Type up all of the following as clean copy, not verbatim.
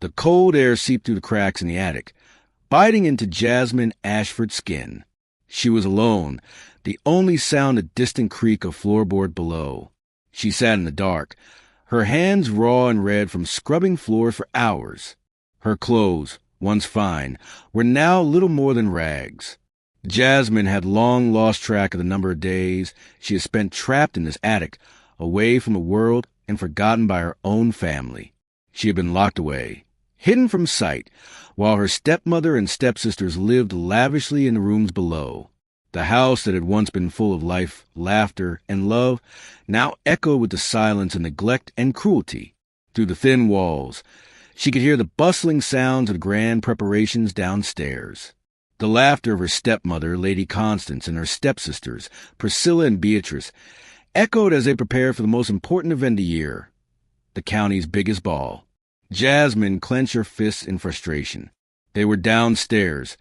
The cold air seeped through the cracks in the attic, biting into Jasmine Ashford's skin. She was alone, the only sound a distant creak of floorboard below. She sat in the dark, her hands raw and red from scrubbing floors for hours. Her clothes, once fine, were now little more than rags. Jasmine had long lost track of the number of days she had spent trapped in this attic, away from the world and forgotten by her own family. She had been locked away, hidden from sight, while her stepmother and stepsisters lived lavishly in the rooms below. The house that had once been full of life, laughter, and love now echoed with the silence and neglect and cruelty. Through the thin walls, she could hear the bustling sounds of the grand preparations downstairs. The laughter of her stepmother, Lady Constance, and her stepsisters, Priscilla and Beatrice, echoed as they prepared for the most important event of the year, the county's biggest ball. Jasmine clenched her fists in frustration. They were downstairs,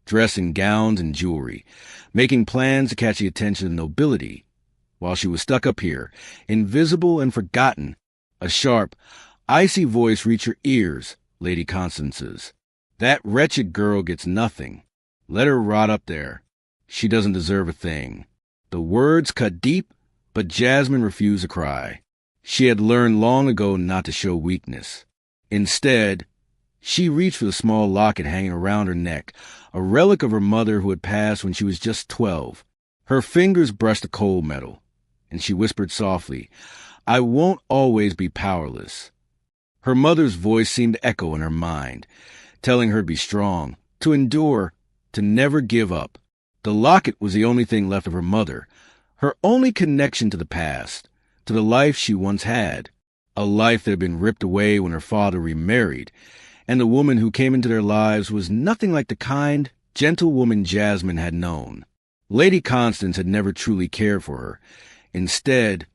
dressed in gowns and jewelry, making plans to catch the attention of the nobility, while she was stuck up here, invisible and forgotten. A sharp, icy voice reached her ears, Lady Constance's. "That wretched girl gets nothing. Let her rot up there. She doesn't deserve a thing." The words cut deep, but Jasmine refused to cry. She had learned long ago not to show weakness. Instead, she reached for the small locket hanging around her neck, a relic of her mother who had passed when she was just 12. Her fingers brushed the cold metal, and she whispered softly, "I won't always be powerless." Her mother's voice seemed to echo in her mind, telling her to be strong, to endure, to never give up. The locket was the only thing left of her mother, her only connection to the past, to the life she once had, a life that had been ripped away when her father remarried, and the woman who came into their lives was nothing like the kind, gentle woman Jasmine had known. Lady Constance had never truly cared for her. Instead,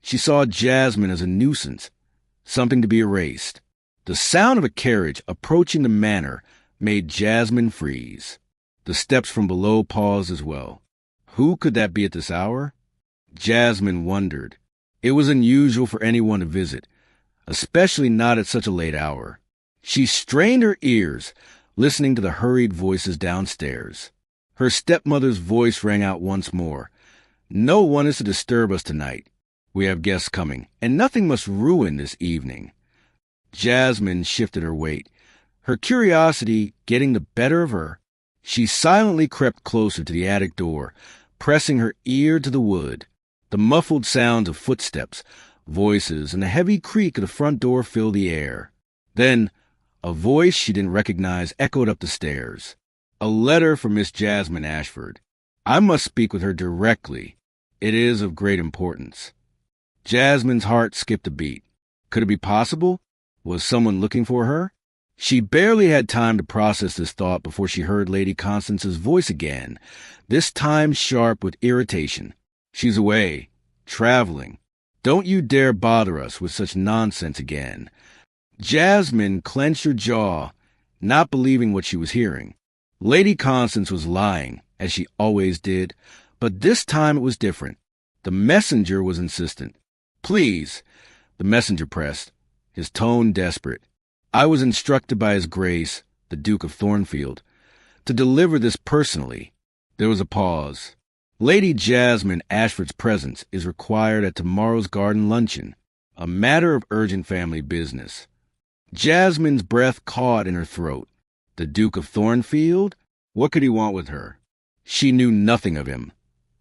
she saw Jasmine as a nuisance, something to be erased. The sound of a carriage approaching the manor made Jasmine freeze. The steps from below paused as well. Who could that be at this hour? Jasmine wondered. It was unusual for anyone to visit, especially not at such a late hour. She strained her ears, listening to the hurried voices downstairs. Her stepmother's voice rang out once more. "No one is to disturb us tonight. We have guests coming, and nothing must ruin this evening." Jasmine shifted her weight, her curiosity getting the better of her. She silently crept closer to the attic door, pressing her ear to the wood. The muffled sounds of footsteps, voices, and the heavy creak of the front door filled the air. Then, a voice she didn't recognize echoed up the stairs. A letter from Miss Jasmine Ashford. I must speak with her directly. It is of great importance. Jasmine's heart skipped a beat. Could it be possible? Was someone looking for her? She barely had time to process this thought before she heard Lady Constance's voice again, this time sharp with irritation. "She's away, traveling. Don't you dare bother us with such nonsense again." Jasmine clenched her jaw, not believing what she was hearing. Lady Constance was lying, as she always did, but this time it was different. The messenger was insistent. "Please," the messenger pressed, his tone desperate. "I was instructed by His Grace, the Duke of Thornfield, to deliver this personally." There was a pause. "Lady Jasmine Ashford's presence is required at tomorrow's garden luncheon, a matter of urgent family business." Jasmine's breath caught in her throat. The Duke of Thornfield? What could he want with her? She knew nothing of him,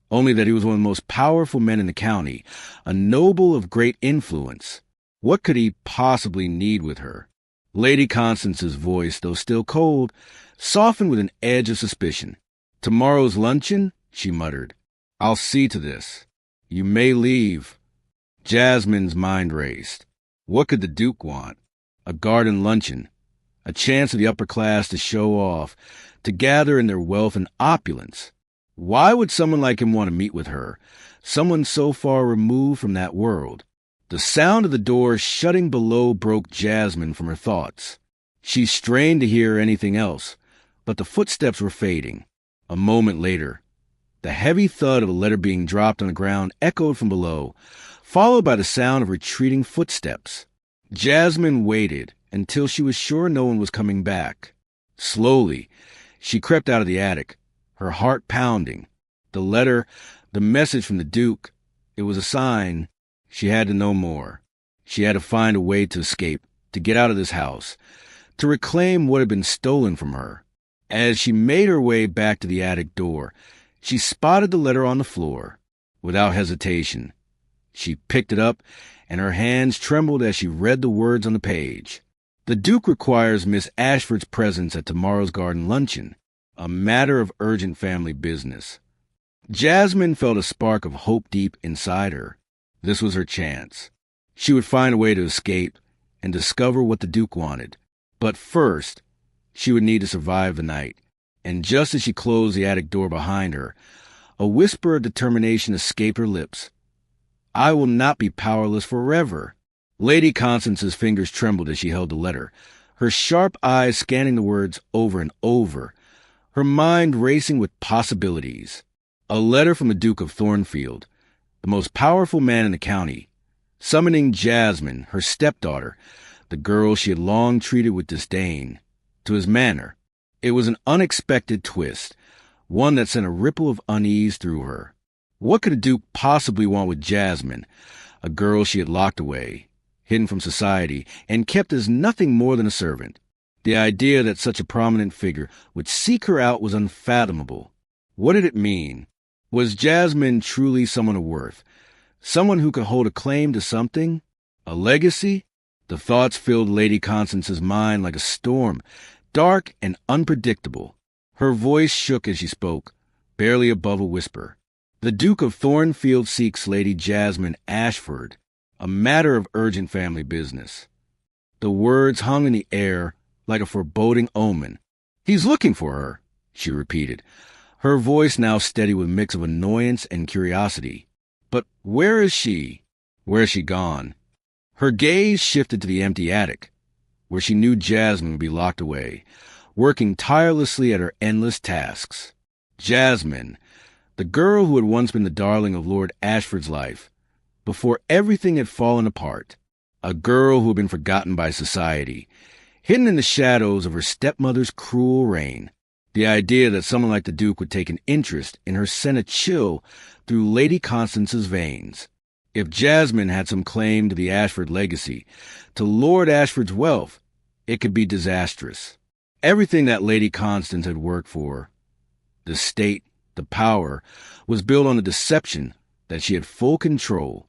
only that he was one of the most powerful men in the county, a noble of great influence. What could he possibly need with her? Lady Constance's voice, though still cold, softened with an edge of suspicion. "Tomorrow's luncheon?" she muttered. "I'll see to this. You may leave." Jasmine's mind raced. What could the Duke want? A garden luncheon, a chance for the upper class to show off, to gather in their wealth and opulence. Why would someone like him want to meet with her, someone so far removed from that world? The sound of the door shutting below broke Jasmine from her thoughts. She strained to hear anything else, but the footsteps were fading. A moment later, the heavy thud of a letter being dropped on the ground echoed from below, followed by the sound of retreating footsteps. Jasmine waited, until she was sure no one was coming back. Slowly, she crept out of the attic, her heart pounding. The letter, the message from the Duke, it was a sign. She had to know more. She had to find a way to escape, to get out of this house, to reclaim what had been stolen from her. As she made her way back to the attic door, she spotted the letter on the floor. Without hesitation, she picked it up, and her hands trembled as she read the words on the page. The Duke requires Miss Ashford's presence at tomorrow's garden luncheon, a matter of urgent family business. Jasmine felt a spark of hope deep inside her. This was her chance. She would find a way to escape and discover what the Duke wanted. But first, she would need to survive the night. And just as she closed the attic door behind her, a whisper of determination escaped her lips. "I will not be powerless forever." Lady Constance's fingers trembled as she held the letter, her sharp eyes scanning the words over and over, her mind racing with possibilities. A letter from the Duke of Thornfield, the most powerful man in the county, summoning Jasmine, her stepdaughter, the girl she had long treated with disdain, to his manor. It was an unexpected twist, one that sent a ripple of unease through her. What could a Duke possibly want with Jasmine, a girl she had locked away, hidden from society, and kept as nothing more than a servant? The idea that such a prominent figure would seek her out was unfathomable. What did it mean? Was Jasmine truly someone of worth? Someone who could hold a claim to something? A legacy? The thoughts filled Lady Constance's mind like a storm, dark and unpredictable. Her voice shook as she spoke, barely above a whisper. "The Duke of Thornfield seeks Lady Jasmine Ashford, a matter of urgent family business." The words hung in the air like a foreboding omen. "He's looking for her," she repeated, her voice now steady with a mix of annoyance and curiosity. "But where is she? Where has she gone?" Her gaze shifted to the empty attic, where she knew Jasmine would be locked away, working tirelessly at her endless tasks. Jasmine, the girl who had once been the darling of Lord Ashford's life, before everything had fallen apart. A girl who had been forgotten by society, hidden in the shadows of her stepmother's cruel reign. The idea that someone like the Duke would take an interest in her sent a chill through Lady Constance's veins. If Jasmine had some claim to the Ashford legacy, to Lord Ashford's wealth, it could be disastrous. Everything that Lady Constance had worked for, the state, the power, was built on the deception that she had full control.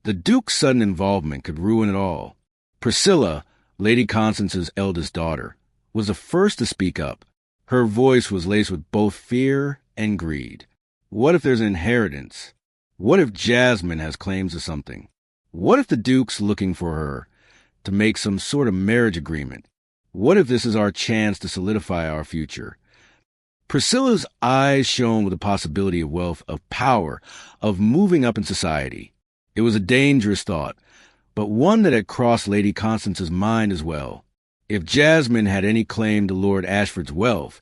The Duke's sudden involvement could ruin it all. Priscilla, Lady Constance's eldest daughter, was the first to speak up. Her voice was laced with both fear and greed. What if there's an inheritance? What if Jasmine has claims to something? What if the Duke's looking for her to make some sort of marriage agreement? What if this is our chance to solidify our future? Priscilla's eyes shone with the possibility of wealth, of power, of moving up in society. It was a dangerous thought, but one that had crossed Lady Constance's mind as well. If Jasmine had any claim to Lord Ashford's wealth,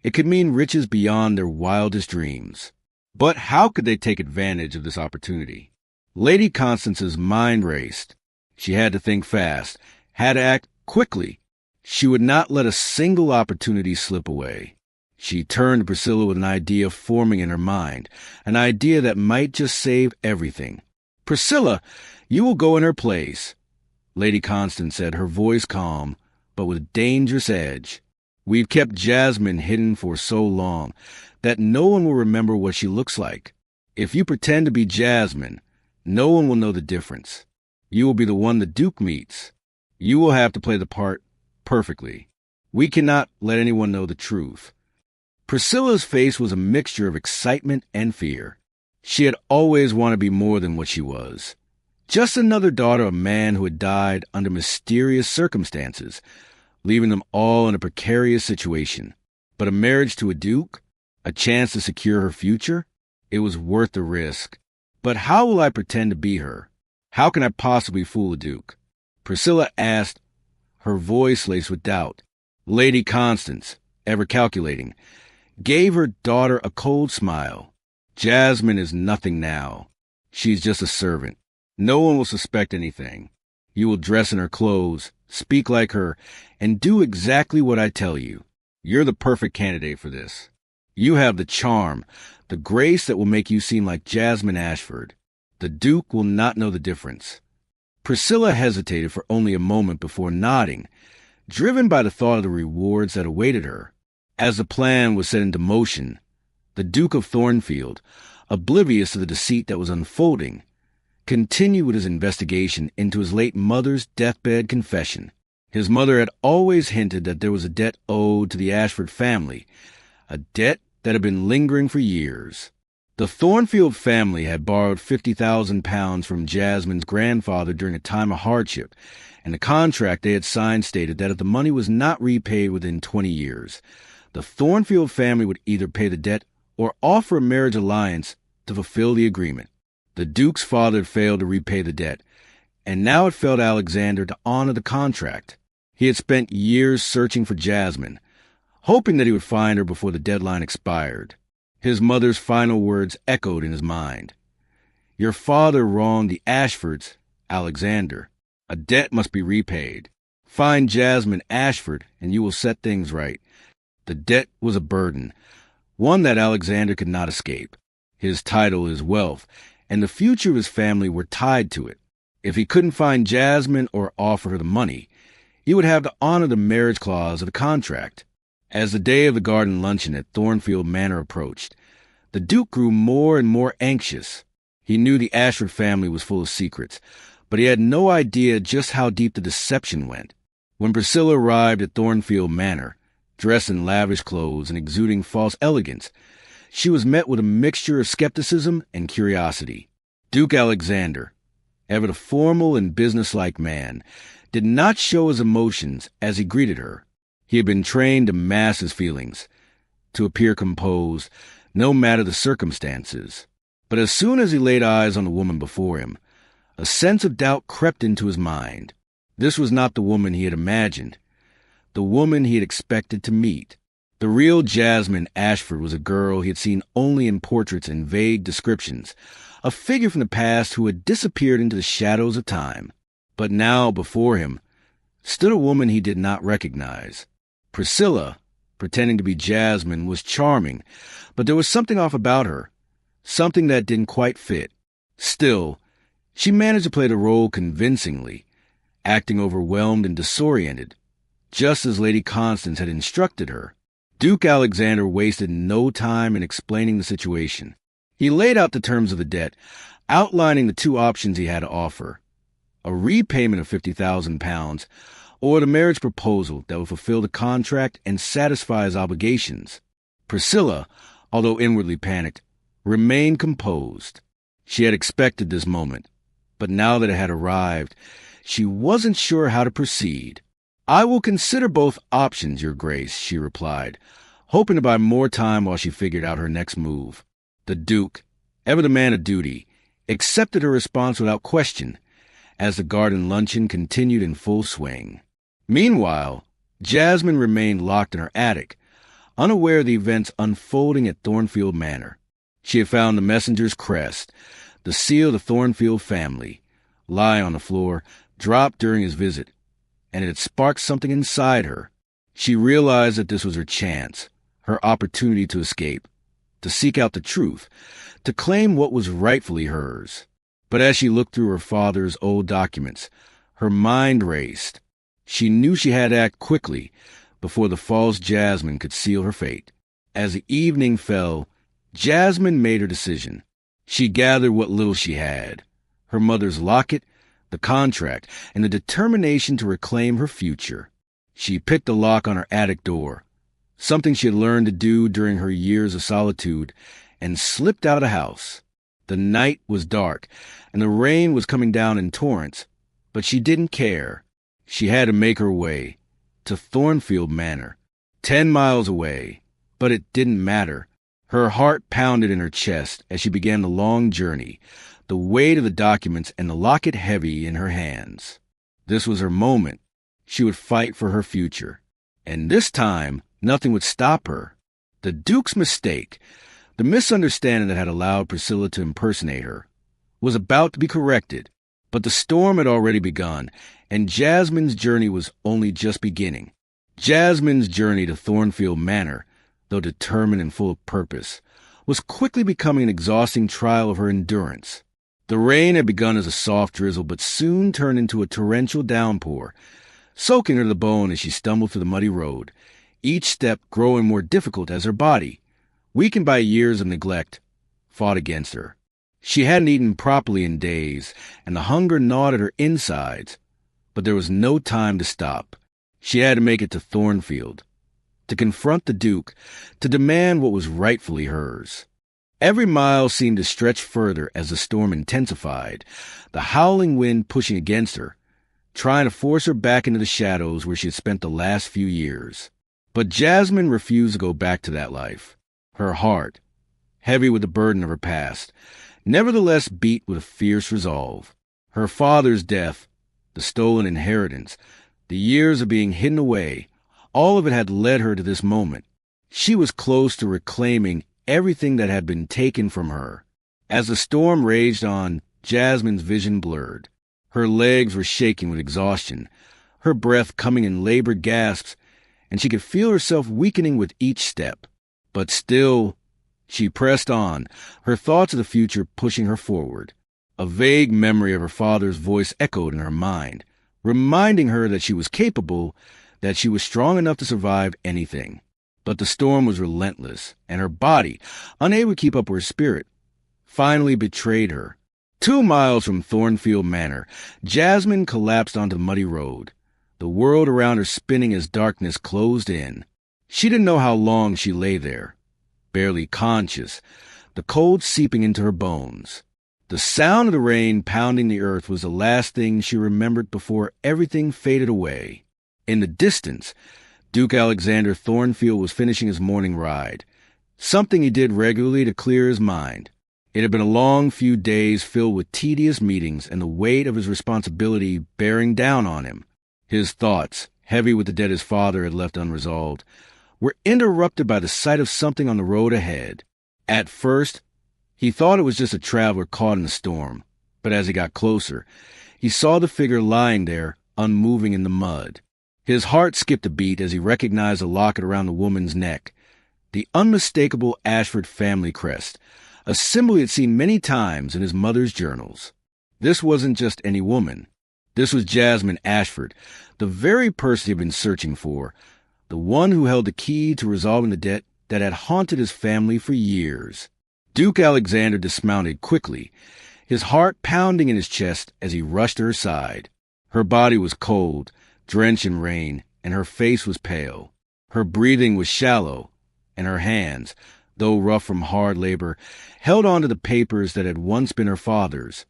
it could mean riches beyond their wildest dreams. But how could they take advantage of this opportunity? Lady Constance's mind raced. She had to think fast, had to act quickly. She would not let a single opportunity slip away. She turned to Priscilla with an idea forming in her mind, an idea that might just save everything. "Priscilla, you will go in her place," Lady Constance said, her voice calm, but with a dangerous edge. "We've kept Jasmine hidden for so long that no one will remember what she looks like. If you pretend to be Jasmine, no one will know the difference. You will be the one the Duke meets. You will have to play the part perfectly. We cannot let anyone know the truth." Priscilla's face was a mixture of excitement and fear. She had always wanted to be more than what she was. Just another daughter of a man who had died under mysterious circumstances, leaving them all in a precarious situation. But a marriage to a Duke? A chance to secure her future? It was worth the risk. But how will I pretend to be her? How can I possibly fool a Duke? Priscilla asked, her voice laced with doubt. Lady Constance, ever calculating, gave her daughter a cold smile. "Jasmine is nothing now. She's just a servant. No one will suspect anything. You will dress in her clothes, speak like her, and do exactly what I tell you. You're the perfect candidate for this. You have the charm, the grace that will make you seem like Jasmine Ashford. The Duke will not know the difference." Priscilla hesitated for only a moment before nodding, driven by the thought of the rewards that awaited her. As the plan was set into motion, the Duke of Thornfield, oblivious to the deceit that was unfolding, continued with his investigation into his late mother's deathbed confession. His mother had always hinted that there was a debt owed to the Ashford family, a debt that had been lingering for years. The Thornfield family had borrowed £50,000 from Jasmine's grandfather during a time of hardship, and the contract they had signed stated that if the money was not repaid within 20 years, the Thornfield family would either pay the debt or offer a marriage alliance to fulfill the agreement. The Duke's father had failed to repay the debt, and now it fell to Alexander to honor the contract. He had spent years searching for Jasmine, hoping that he would find her before the deadline expired. His mother's final words echoed in his mind. "Your father wronged the Ashfords, Alexander. A debt must be repaid. Find Jasmine Ashford, and you will set things right." The debt was a burden, one that Alexander could not escape. His title, his wealth, and the future of his family were tied to it. If he couldn't find Jasmine or offer her the money, he would have to honor the marriage clause of the contract. As the day of the garden luncheon at Thornfield Manor approached, the Duke grew more and more anxious. He knew the Ashford family was full of secrets, but he had no idea just how deep the deception went. When Priscilla arrived at Thornfield Manor, dressed in lavish clothes and exuding false elegance, she was met with a mixture of skepticism and curiosity. Duke Alexander, ever the formal and businesslike man, did not show his emotions as he greeted her. He had been trained to mask his feelings, to appear composed, no matter the circumstances. But as soon as he laid eyes on the woman before him, a sense of doubt crept into his mind. This was not the woman he had imagined, the woman he had expected to meet. The real Jasmine Ashford was a girl he had seen only in portraits and vague descriptions, a figure from the past who had disappeared into the shadows of time. But now, before him, stood a woman he did not recognize. Priscilla, pretending to be Jasmine, was charming, but there was something off about her, something that didn't quite fit. Still, she managed to play the role convincingly, acting overwhelmed and disoriented, just as Lady Constance had instructed her. Duke Alexander wasted no time in explaining the situation. He laid out the terms of the debt, outlining the two options he had to offer: a repayment of £50,000 or the marriage proposal that would fulfill the contract and satisfy his obligations. Priscilla, although inwardly panicked, remained composed. She had expected this moment, but now that it had arrived, she wasn't sure how to proceed. "I will consider both options, Your Grace," she replied, hoping to buy more time while she figured out her next move. The Duke, ever the man of duty, accepted her response without question, as the garden luncheon continued in full swing. Meanwhile, Jasmine remained locked in her attic, unaware of the events unfolding at Thornfield Manor. She had found the messenger's crest, the seal of the Thornfield family, lie on the floor, dropped during his visit, and it had sparked something inside her. She realized that this was her chance, her opportunity to escape, to seek out the truth, to claim what was rightfully hers. But as she looked through her father's old documents, her mind raced. She knew she had to act quickly before the false Jasmine could seal her fate. As the evening fell, Jasmine made her decision. She gathered what little she had: her mother's locket, the contract, and the determination to reclaim her future. She picked the lock on her attic door, something she had learned to do during her years of solitude, and slipped out of the house. The night was dark, and the rain was coming down in torrents, but she didn't care. She had to make her way to Thornfield Manor, 10 miles away, but it didn't matter. Her heart pounded in her chest as she began the long journey, the weight of the documents and the locket heavy in her hands. This was her moment. She would fight for her future. And this time, nothing would stop her. The Duke's mistake, the misunderstanding that had allowed Priscilla to impersonate her, was about to be corrected. But the storm had already begun, and Jasmine's journey was only just beginning. Jasmine's journey to Thornfield Manor, though determined and full of purpose, was quickly becoming an exhausting trial of her endurance. The rain had begun as a soft drizzle, but soon turned into a torrential downpour, soaking her to the bone as she stumbled through the muddy road, each step growing more difficult as her body, weakened by years of neglect, fought against her. She hadn't eaten properly in days, and the hunger gnawed at her insides, but there was no time to stop. She had to make it to Thornfield, to confront the Duke, to demand what was rightfully hers. Every mile seemed to stretch further as the storm intensified, the howling wind pushing against her, trying to force her back into the shadows where she had spent the last few years. But Jasmine refused to go back to that life. Her heart, heavy with the burden of her past, nevertheless beat with a fierce resolve. Her father's death, the stolen inheritance, the years of being hidden away, all of it had led her to this moment. She was close to reclaiming everything that had been taken from her. As the storm raged on, Jasmine's vision blurred. Her legs were shaking with exhaustion, her breath coming in labored gasps, and she could feel herself weakening with each step. But still, she pressed on, her thoughts of the future pushing her forward. A vague memory of her father's voice echoed in her mind, reminding her that she was capable, that she was strong enough to survive anything. But the storm was relentless, and her body, unable to keep up with her spirit, finally betrayed her. 2 miles from Thornfield Manor, Jasmine collapsed onto the muddy road, the world around her spinning as darkness closed in. She didn't know how long she lay there, barely conscious, the cold seeping into her bones. The sound of the rain pounding the earth was the last thing she remembered before everything faded away. In the distance, Duke Alexander Thornfield was finishing his morning ride, something he did regularly to clear his mind. It had been a long few days filled with tedious meetings and the weight of his responsibility bearing down on him. His thoughts, heavy with the debt his father had left unresolved, were interrupted by the sight of something on the road ahead. At first, he thought it was just a traveler caught in the storm, but as he got closer, he saw the figure lying there, unmoving in the mud. His heart skipped a beat as he recognized the locket around the woman's neck, the unmistakable Ashford family crest, a symbol he had seen many times in his mother's journals. This wasn't just any woman. This was Jasmine Ashford, the very person he had been searching for, the one who held the key to resolving the debt that had haunted his family for years. Duke Alexander dismounted quickly, his heart pounding in his chest as he rushed to her side. Her body was cold, drenched in rain, and her face was pale. Her breathing was shallow, and her hands, though rough from hard labor, held on to the papers that had once been her father's,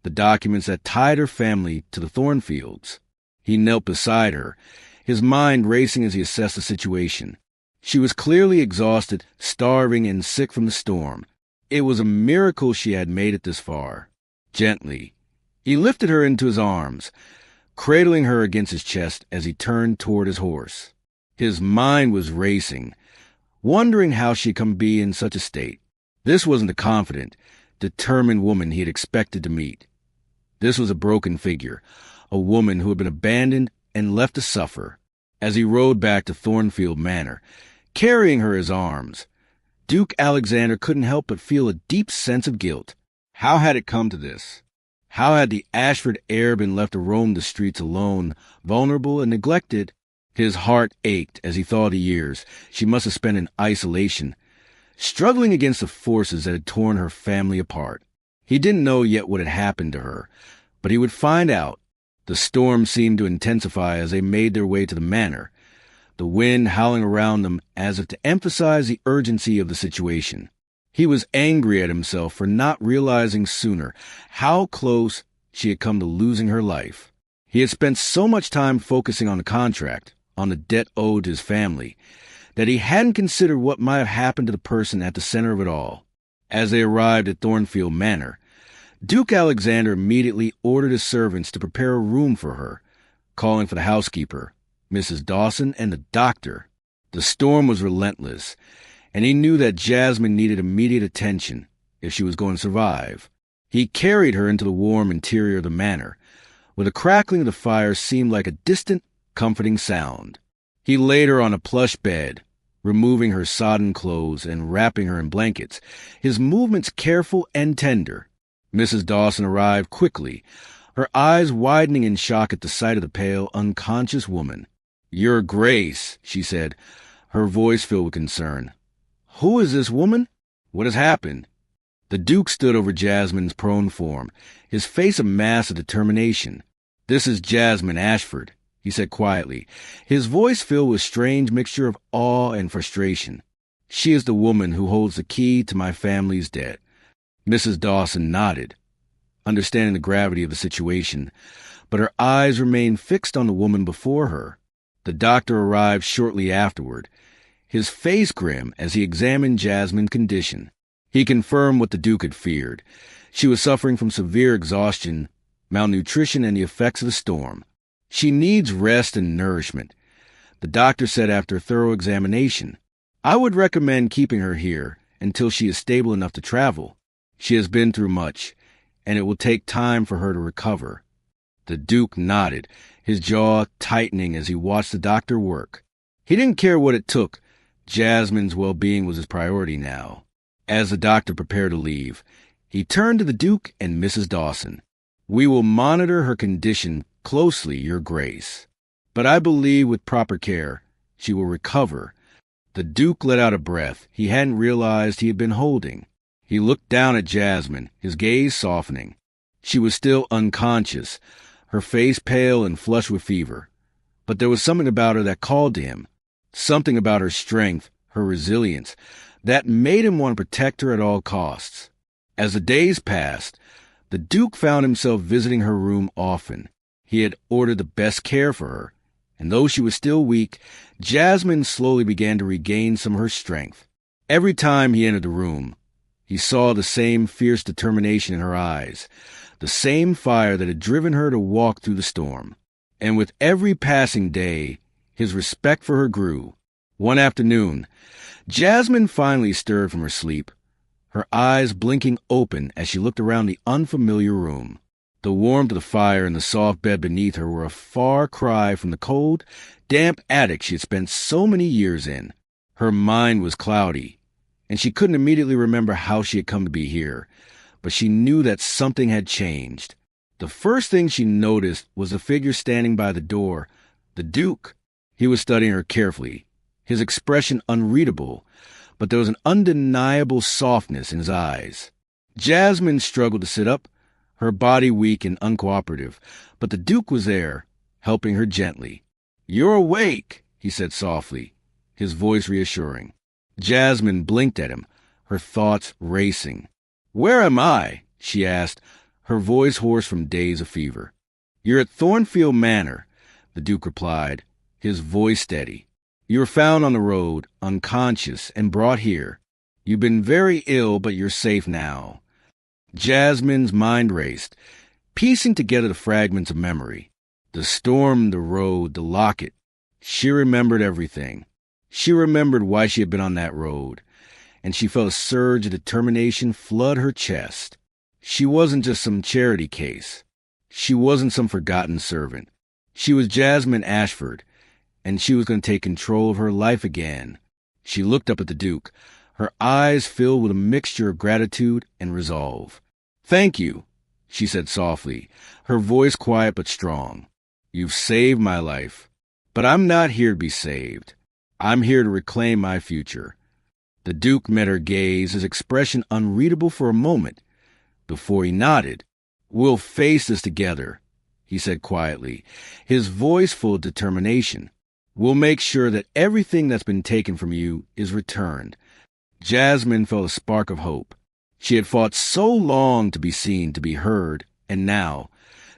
the documents that tied her family to the Thornfields. He knelt beside her, his mind racing as he assessed the situation. She was clearly exhausted, starving, and sick from the storm. It was a miracle she had made it this far. Gently, he lifted her into his arms, cradling her against his chest as he turned toward his horse. His mind was racing, wondering how she could be in such a state. This wasn't the confident, determined woman he had expected to meet. This was a broken figure, a woman who had been abandoned and left to suffer. As he rode back to Thornfield Manor, carrying her in his arms, Duke Alexander couldn't help but feel a deep sense of guilt. How had it come to this? How had the Ashford heir been left to roam the streets alone, vulnerable and neglected? His heart ached as he thought of the years she must have spent in isolation, struggling against the forces that had torn her family apart. He didn't know yet what had happened to her, but he would find out. The storm seemed to intensify as they made their way to the manor, the wind howling around them as if to emphasize the urgency of the situation. He was angry at himself for not realizing sooner how close she had come to losing her life. He had spent so much time focusing on the contract, on the debt owed to his family, that he hadn't considered what might have happened to the person at the center of it all. As they arrived at Thornfield Manor, Duke Alexander immediately ordered his servants to prepare a room for her, calling for the housekeeper, Mrs. Dawson, and the doctor. The storm was relentless, and he knew that Jasmine needed immediate attention if she was going to survive. He carried her into the warm interior of the manor, where the crackling of the fire seemed like a distant, comforting sound. He laid her on a plush bed, removing her sodden clothes and wrapping her in blankets, his movements careful and tender. Mrs. Dawson arrived quickly, her eyes widening in shock at the sight of the pale, unconscious woman. "Your Grace," she said, her voice filled with concern. "Who is this woman? What has happened?" The Duke stood over Jasmine's prone form, his face a mass of determination. "This is Jasmine Ashford," he said quietly, his voice filled with a strange mixture of awe and frustration. "She is the woman who holds the key to my family's debt." Mrs. Dawson nodded, understanding the gravity of the situation, but her eyes remained fixed on the woman before her. The doctor arrived shortly afterward, his face grim as he examined Jasmine's condition. He confirmed what the Duke had feared. She was suffering from severe exhaustion, malnutrition, and the effects of the storm. "She needs rest and nourishment," the doctor said after a thorough examination. "I would recommend keeping her here until she is stable enough to travel. She has been through much, and it will take time for her to recover." The Duke nodded, his jaw tightening as he watched the doctor work. He didn't care what it took. Jasmine's well-being was his priority now. As the doctor prepared to leave, he turned to the Duke and Mrs. Dawson. "We will monitor her condition closely, Your Grace. But I believe with proper care, she will recover." The Duke let out a breath he hadn't realized he had been holding. He looked down at Jasmine, his gaze softening. She was still unconscious, her face pale and flushed with fever. But there was something about her that called to him, something about her strength, her resilience, that made him want to protect her at all costs. As the days passed, the Duke found himself visiting her room often. He had ordered the best care for her, and though she was still weak, Jasmine slowly began to regain some of her strength. Every time he entered the room, he saw the same fierce determination in her eyes, the same fire that had driven her to walk through the storm. And with every passing day, his respect for her grew. One afternoon, Jasmine finally stirred from her sleep, her eyes blinking open as she looked around the unfamiliar room. The warmth of the fire and the soft bed beneath her were a far cry from the cold, damp attic she had spent so many years in. Her mind was cloudy, and she couldn't immediately remember how she had come to be here, but she knew that something had changed. The first thing she noticed was the figure standing by the door, the Duke. He was studying her carefully, his expression unreadable, but there was an undeniable softness in his eyes. Jasmine struggled to sit up, her body weak and uncooperative, but the Duke was there, helping her gently. "You're awake," he said softly, his voice reassuring. Jasmine blinked at him, her thoughts racing. "Where am I?" she asked, her voice hoarse from days of fever. "You're at Thornfield Manor," the Duke replied, his voice steady. "You were found on the road, unconscious, and brought here. You've been very ill, but you're safe now." Jasmine's mind raced, piecing together the fragments of memory. The storm, the road, the locket. She remembered everything. She remembered why she had been on that road, and she felt a surge of determination flood her chest. She wasn't just some charity case. She wasn't some forgotten servant. She was Jasmine Ashford, and she was going to take control of her life again. She looked up at the Duke, her eyes filled with a mixture of gratitude and resolve. "Thank you," she said softly, her voice quiet but strong. "You've saved my life, but I'm not here to be saved. I'm here to reclaim my future." The Duke met her gaze, his expression unreadable for a moment, before he nodded. "We'll face this together," he said quietly, his voice full of determination. "We'll make sure that everything that's been taken from you is returned." Jasmine felt a spark of hope. She had fought so long to be seen, to be heard, and now,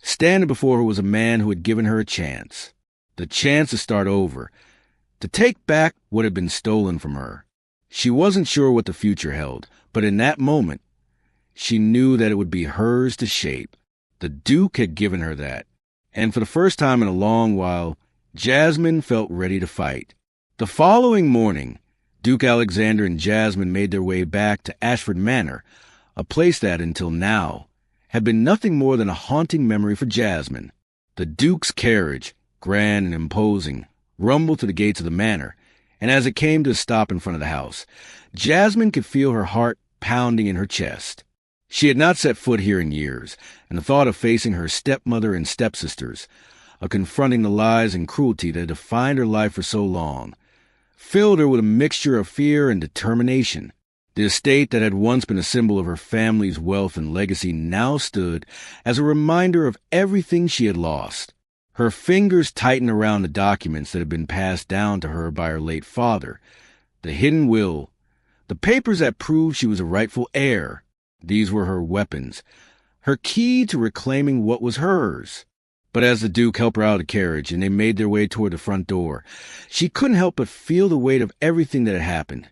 standing before her was a man who had given her a chance. The chance to start over, to take back what had been stolen from her. She wasn't sure what the future held, but in that moment, she knew that it would be hers to shape. The Duke had given her that, and for the first time in a long while, Jasmine felt ready to fight. The following morning, Duke Alexander and Jasmine made their way back to Ashford Manor, a place that, until now, had been nothing more than a haunting memory for Jasmine. The Duke's carriage, grand and imposing, rumbled to the gates of the manor, and as it came to a stop in front of the house, Jasmine could feel her heart pounding in her chest. She had not set foot here in years, and the thought of facing her stepmother and stepsisters, of confronting the lies and cruelty that had defined her life for so long, filled her with a mixture of fear and determination. The estate that had once been a symbol of her family's wealth and legacy now stood as a reminder of everything she had lost. Her fingers tightened around the documents that had been passed down to her by her late father, the hidden will, the papers that proved she was a rightful heir. These were her weapons, her key to reclaiming what was hers. But as the Duke helped her out of the carriage and they made their way toward the front door, she couldn't help but feel the weight of everything that had happened.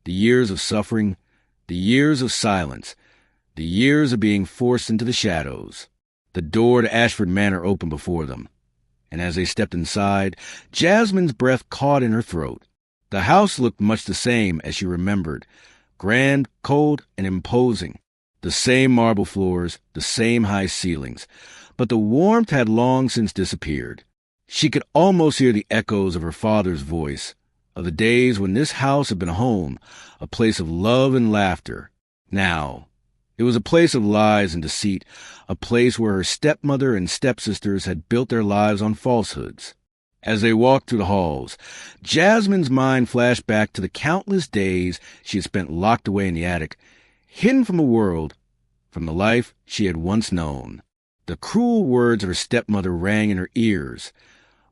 The years of suffering, the years of silence, the years of being forced into the shadows. The door to Ashford Manor opened before them, and as they stepped inside, Jasmine's breath caught in her throat. The house looked much the same as she remembered, grand, cold, and imposing. The same marble floors, the same high ceilings, but the warmth had long since disappeared. She could almost hear the echoes of her father's voice, of the days when this house had been a home, a place of love and laughter. Now, it was a place of lies and deceit, a place where her stepmother and stepsisters had built their lives on falsehoods. As they walked through the halls, Jasmine's mind flashed back to the countless days she had spent locked away in the attic, hidden from the world, from the life she had once known. The cruel words of her stepmother rang in her ears,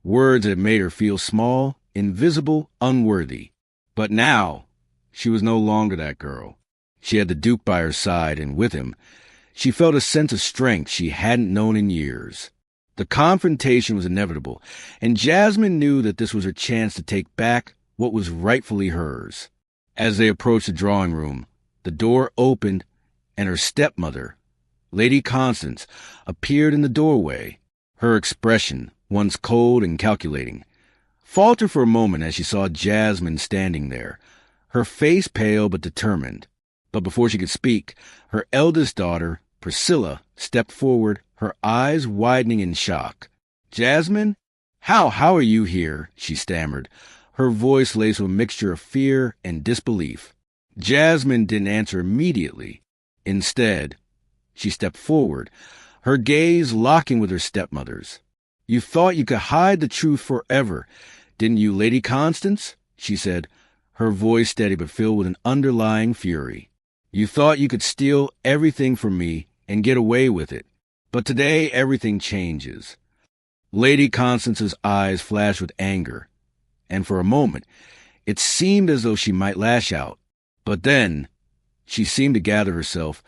words that had made her feel small, invisible, unworthy. But now, she was no longer that girl. She had the Duke by her side, and with him, she felt a sense of strength she hadn't known in years. The confrontation was inevitable, and Jasmine knew that this was her chance to take back what was rightfully hers. As they approached the drawing room, the door opened, and her stepmother, Lady Constance, appeared in the doorway. Her expression, once cold and calculating, faltered for a moment as she saw Jasmine standing there, her face pale but determined. But before she could speak, her eldest daughter, Priscilla, stepped forward, her eyes widening in shock. "Jasmine? How are you here?" she stammered, her voice laced with a mixture of fear and disbelief. Jasmine didn't answer immediately. Instead, she stepped forward, her gaze locking with her stepmother's. "You thought you could hide the truth forever, didn't you, Lady Constance?" she said, her voice steady but filled with an underlying fury. "You thought you could steal everything from me and get away with it. But today everything changes." Lady Constance's eyes flashed with anger, and for a moment it seemed as though she might lash out. But then she seemed to gather herself,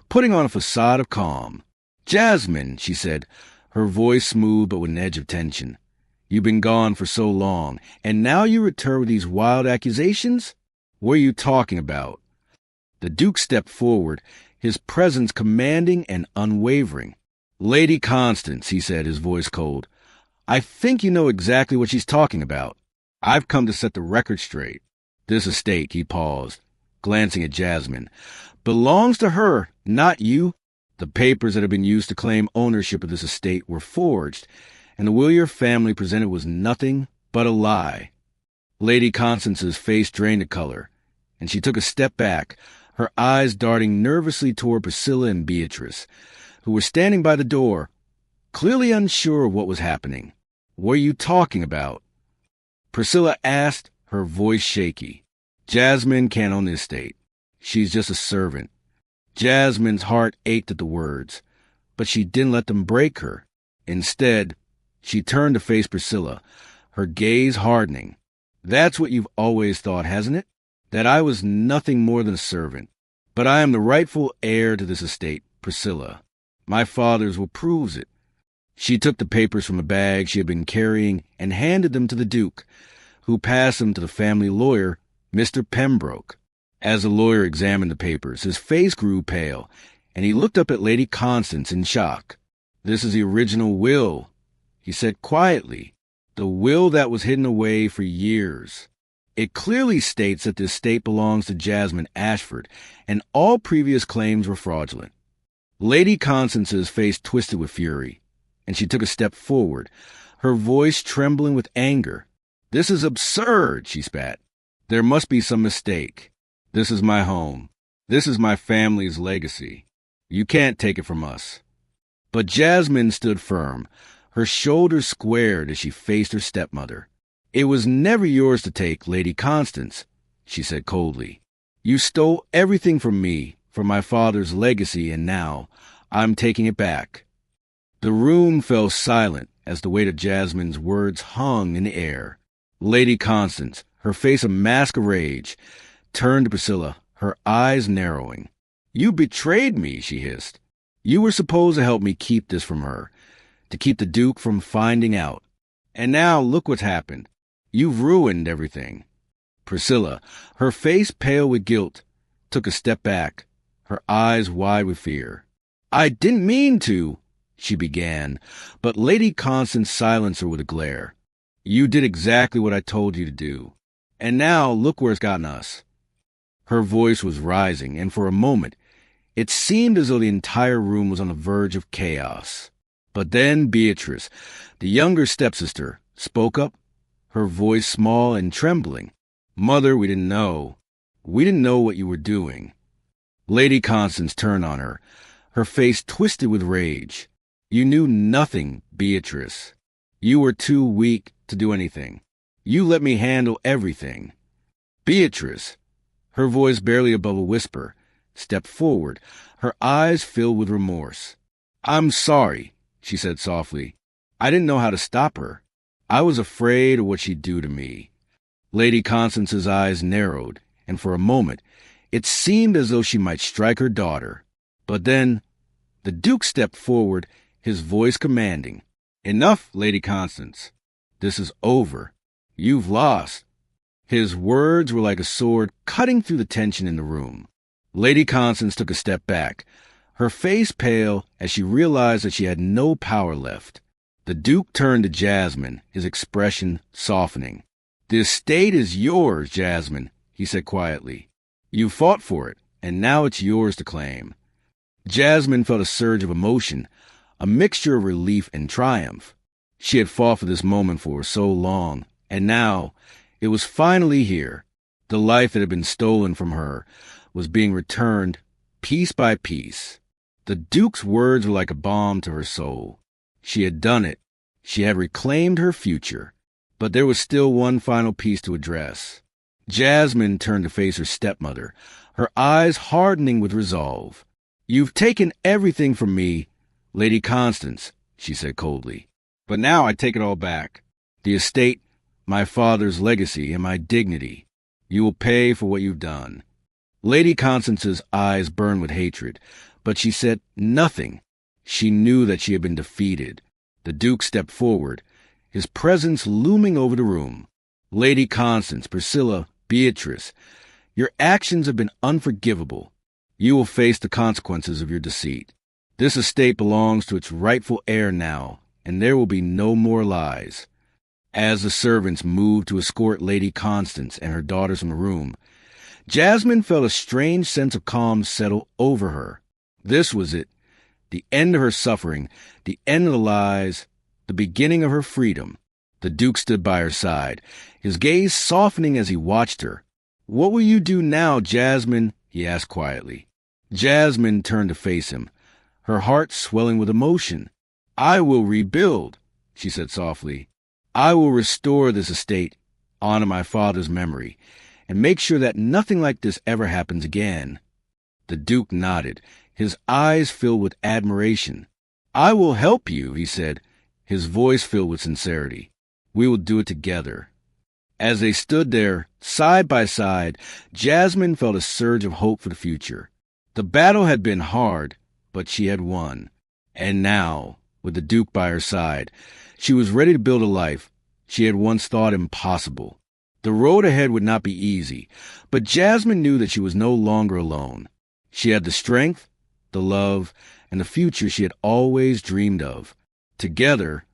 putting on a facade of calm. "Jasmine," she said, her voice smooth but with an edge of tension. "You've been gone for so long, and now you return with these wild accusations? What are you talking about?" The Duke stepped forward, his presence commanding and unwavering. "Lady Constance," he said, his voice cold, "I think you know exactly what she's talking about. I've come to set the record straight. This estate," he paused, glancing at Jasmine, "belongs to her, not you. The papers that have been used to claim ownership of this estate were forged, and the will your family presented was nothing but a lie." Lady Constance's face drained the color, and she took a step back, her eyes darting nervously toward Priscilla and Beatrice, who were standing by the door, clearly unsure of what was happening. "What are you talking about?" Priscilla asked, her voice shaky. "Jasmine can't own the estate. She's just a servant." Jasmine's heart ached at the words, but she didn't let them break her. Instead, she turned to face Priscilla, her gaze hardening. "That's what you've always thought, hasn't it? That I was nothing more than a servant. But I am the rightful heir to this estate, Priscilla. My father's will proves it." She took the papers from a bag she had been carrying and handed them to the Duke, who passed them to the family lawyer, Mr. Pembroke. As the lawyer examined the papers, his face grew pale, and he looked up at Lady Constance in shock. "This is the original will," he said quietly, "the will that was hidden away for years. It clearly states that the estate belongs to Jasmine Ashford, and all previous claims were fraudulent." Lady Constance's face twisted with fury, and she took a step forward, her voice trembling with anger. "This is absurd," she spat. "There must be some mistake. This is my home. This is my family's legacy. You can't take it from us." But Jasmine stood firm, her shoulders squared as she faced her stepmother. "It was never yours to take, Lady Constance," she said coldly. "You stole everything from me, from my father's legacy, and now I'm taking it back." The room fell silent as the weight of Jasmine's words hung in the air. Lady Constance, her face a mask of rage, turned to Priscilla, her eyes narrowing. "You betrayed me," she hissed. "You were supposed to help me keep this from her, to keep the Duke from finding out. And now look what's happened. You've ruined everything." Priscilla, her face pale with guilt, took a step back, her eyes wide with fear. "I didn't mean to," she began, but Lady Constance silenced her with a glare. "You did exactly what I told you to do. And now look where it's gotten us." Her voice was rising, and for a moment, it seemed as though the entire room was on the verge of chaos. But then Beatrice, the younger stepsister, spoke up, her voice small and trembling. "Mother, we didn't know. We didn't know what you were doing." Lady Constance turned on her, her face twisted with rage. "You knew nothing, Beatrice. You were too weak to do anything. You let me handle everything." Beatrice, her voice barely above a whisper, stepped forward, her eyes filled with remorse. "I'm sorry," she said softly. "I didn't know how to stop her. I was afraid of what she'd do to me." Lady Constance's eyes narrowed, and for a moment it seemed as though she might strike her daughter. But then the Duke stepped forward, his voice commanding. "Enough, Lady Constance. This is over. You've lost." His words were like a sword cutting through the tension in the room. Lady Constance took a step back, her face pale as she realized that she had no power left. The Duke turned to Jasmine, his expression softening. "The estate is yours, Jasmine," he said quietly. "You fought for it, and now it's yours to claim." Jasmine felt a surge of emotion, a mixture of relief and triumph. She had fought for this moment for so long, and now it was finally here. The life that had been stolen from her was being returned piece by piece. The Duke's words were like a balm to her soul. She had done it. She had reclaimed her future. But there was still one final piece to address. Jasmine turned to face her stepmother, her eyes hardening with resolve. "You've taken everything from me, Lady Constance," she said coldly. "But now I take it all back. The estate, my father's legacy, and my dignity. You will pay for what you've done." Lady Constance's eyes burned with hatred, but she said nothing. She knew that she had been defeated. The Duke stepped forward, his presence looming over the room. "Lady Constance, Priscilla, Beatrice, your actions have been unforgivable. You will face the consequences of your deceit. This estate belongs to its rightful heir now, and there will be no more lies." As the servants moved to escort Lady Constance and her daughters from the room, Jasmine felt a strange sense of calm settle over her. This was it, the end of her suffering, the end of the lies, the beginning of her freedom. The Duke stood by her side, his gaze softening as he watched her. "What will you do now, Jasmine?" he asked quietly. Jasmine turned to face him, her heart swelling with emotion. "I will rebuild," she said softly. "I will restore this estate, honor my father's memory, and make sure that nothing like this ever happens again." The Duke nodded, his eyes filled with admiration. "I will help you," he said, his voice filled with sincerity. "We will do it together." As they stood there, side by side, Jasmine felt a surge of hope for the future. The battle had been hard, but she had won. And now, with the Duke by her side, she was ready to build a life she had once thought impossible. The road ahead would not be easy, but Jasmine knew that she was no longer alone. She had the strength, the love, and the future she had always dreamed of. Together,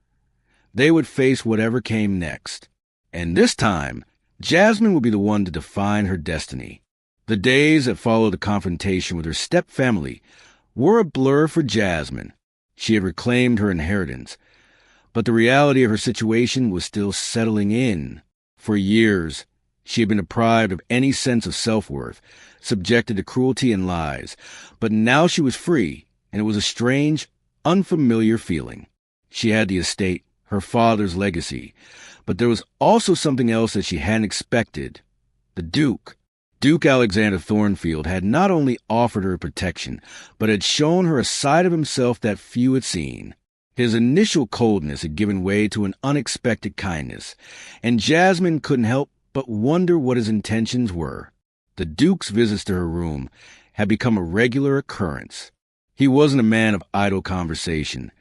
they would face whatever came next. And this time, Jasmine would be the one to define her destiny. The days that followed the confrontation with her step-family were a blur for Jasmine. She had reclaimed her inheritance, but the reality of her situation was still settling in. For years, she had been deprived of any sense of self-worth, subjected to cruelty and lies, but now she was free, and it was a strange, unfamiliar feeling. She had the estate, her father's legacy, but there was also something else that she hadn't expected. The Duke. Duke Alexander Thornfield had not only offered her protection, but had shown her a side of himself that few had seen. His initial coldness had given way to an unexpected kindness, and Jasmine couldn't help but wonder what his intentions were. The Duke's visits to her room had become a regular occurrence. He wasn't a man of idle conversation,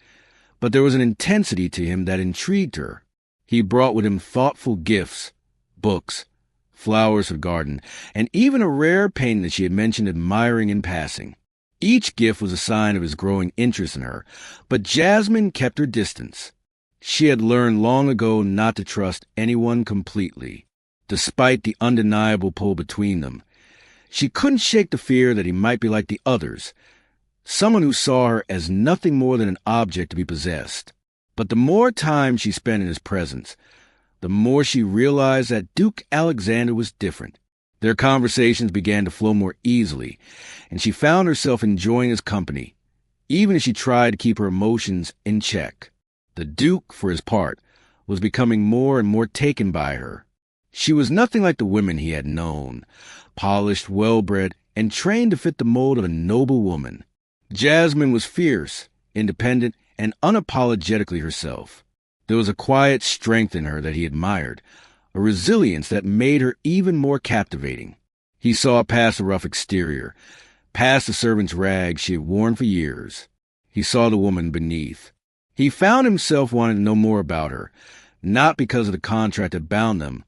but there was an intensity to him that intrigued her. He brought with him thoughtful gifts, books, flowers for the garden, and even a rare painting that she had mentioned admiring in passing. Each gift was a sign of his growing interest in her, but Jasmine kept her distance. She had learned long ago not to trust anyone completely. Despite the undeniable pull between them, she couldn't shake the fear that he might be like the others, someone who saw her as nothing more than an object to be possessed. But the more time she spent in his presence, the more she realized that Duke Alexander was different. Their conversations began to flow more easily, and she found herself enjoying his company, even as she tried to keep her emotions in check. The Duke, for his part, was becoming more and more taken by her. She was nothing like the women he had known, polished, well-bred, and trained to fit the mold of a noble woman. Jasmine was fierce, independent, and unapologetically herself. There was a quiet strength in her that he admired, a resilience that made her even more captivating. He saw past the rough exterior, past the servant's rags she had worn for years. He saw the woman beneath. He found himself wanting to know more about her, not because of the contract that bound them,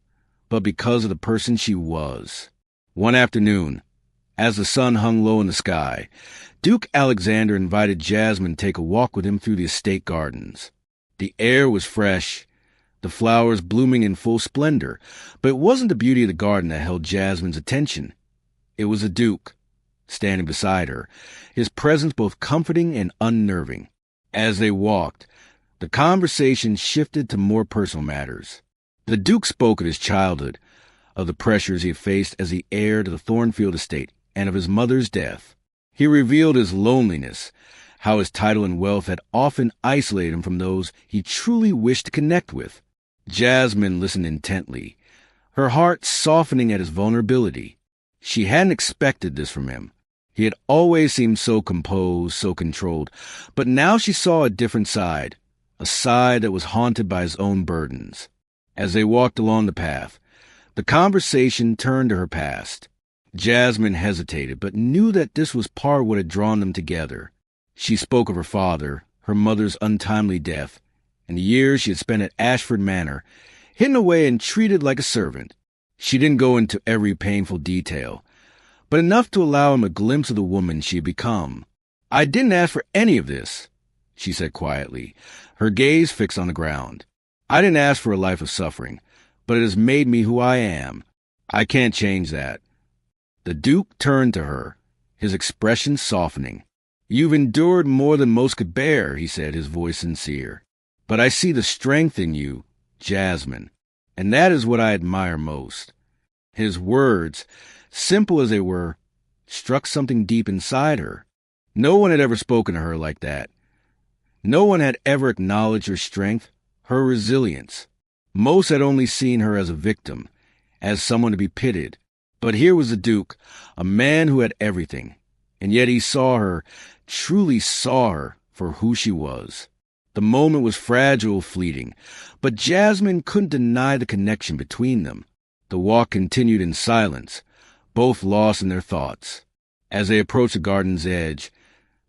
but because of the person she was. One afternoon, as the sun hung low in the sky, Duke Alexander invited Jasmine to take a walk with him through the estate gardens. The air was fresh, the flowers blooming in full splendor, but it wasn't the beauty of the garden that held Jasmine's attention. It was the Duke, standing beside her, his presence both comforting and unnerving. As they walked, the conversation shifted to more personal matters. The Duke spoke of his childhood, of the pressures he had faced as the heir to the Thornfield estate, and of his mother's death. He revealed his loneliness, how his title and wealth had often isolated him from those he truly wished to connect with. Jasmine listened intently, her heart softening at his vulnerability. She hadn't expected this from him. He had always seemed so composed, so controlled, but now she saw a different side, a side that was haunted by his own burdens. As they walked along the path, the conversation turned to her past. Jasmine hesitated, but knew that this was part of what had drawn them together. She spoke of her father, her mother's untimely death, and the years she had spent at Ashford Manor, hidden away and treated like a servant. She didn't go into every painful detail, but enough to allow him a glimpse of the woman she had become. "I didn't ask for any of this," she said quietly, her gaze fixed on the ground. "I didn't ask for a life of suffering, but it has made me who I am. I can't change that." The Duke turned to her, his expression softening. "You've endured more than most could bear," he said, his voice sincere. "But I see the strength in you, Jasmine, and that is what I admire most." His words, simple as they were, struck something deep inside her. No one had ever spoken to her like that. No one had ever acknowledged her strength, her resilience. Most had only seen her as a victim, as someone to be pitied. But here was the Duke, a man who had everything, and yet he saw her, truly saw her, for who she was. The moment was fragile, fleeting, but Jasmine couldn't deny the connection between them. The walk continued in silence, both lost in their thoughts. As they approached the garden's edge,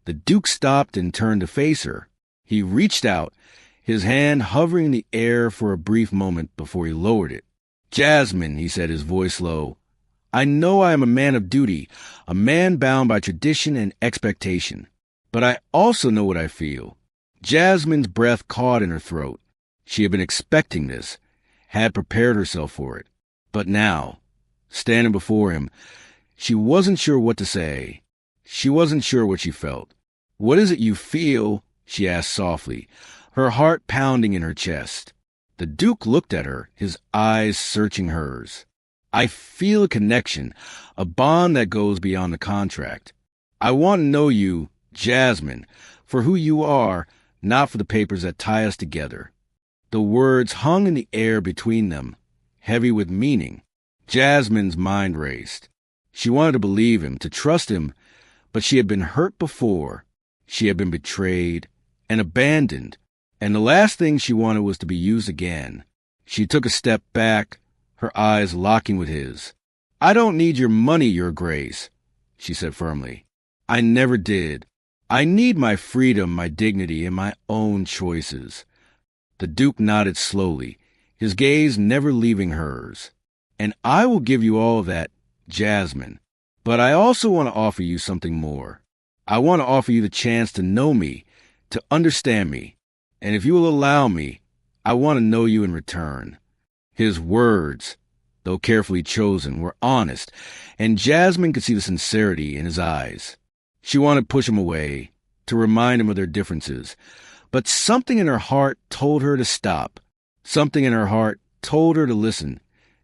the Duke stopped and turned to face her. He reached out, his hand hovering in the air for a brief moment before he lowered it. "Jasmine," he said, his voice low, "I know I am a man of duty, a man bound by tradition and expectation. But I also know what I feel." Jasmine's breath caught in her throat. She had been expecting this, had prepared herself for it. But now, standing before him, she wasn't sure what to say. She wasn't sure what she felt. "What is it you feel?" she asked softly, her heart pounding in her chest. The Duke looked at her, his eyes searching hers. "I feel a connection, a bond that goes beyond the contract. I want to know you, Jasmine, for who you are, not for the papers that tie us together." The words hung in the air between them, heavy with meaning. Jasmine's mind raced. She wanted to believe him, to trust him, but she had been hurt before. She had been betrayed and abandoned, and the last thing she wanted was to be used again. She took a step back, her eyes locking with his. "I don't need your money, Your Grace," she said firmly. "I never did. I need my freedom, my dignity, and my own choices." The Duke nodded slowly, his gaze never leaving hers. "And I will give you all of that, Jasmine. But I also want to offer you something more. I want to offer you the chance to know me, to understand me. And if you will allow me, I want to know you in return." His words, though carefully chosen, were honest, and Jasmine could see the sincerity in his eyes. She wanted to push him away, to remind him of their differences, but something in her heart told her to stop. Something in her heart told her to listen,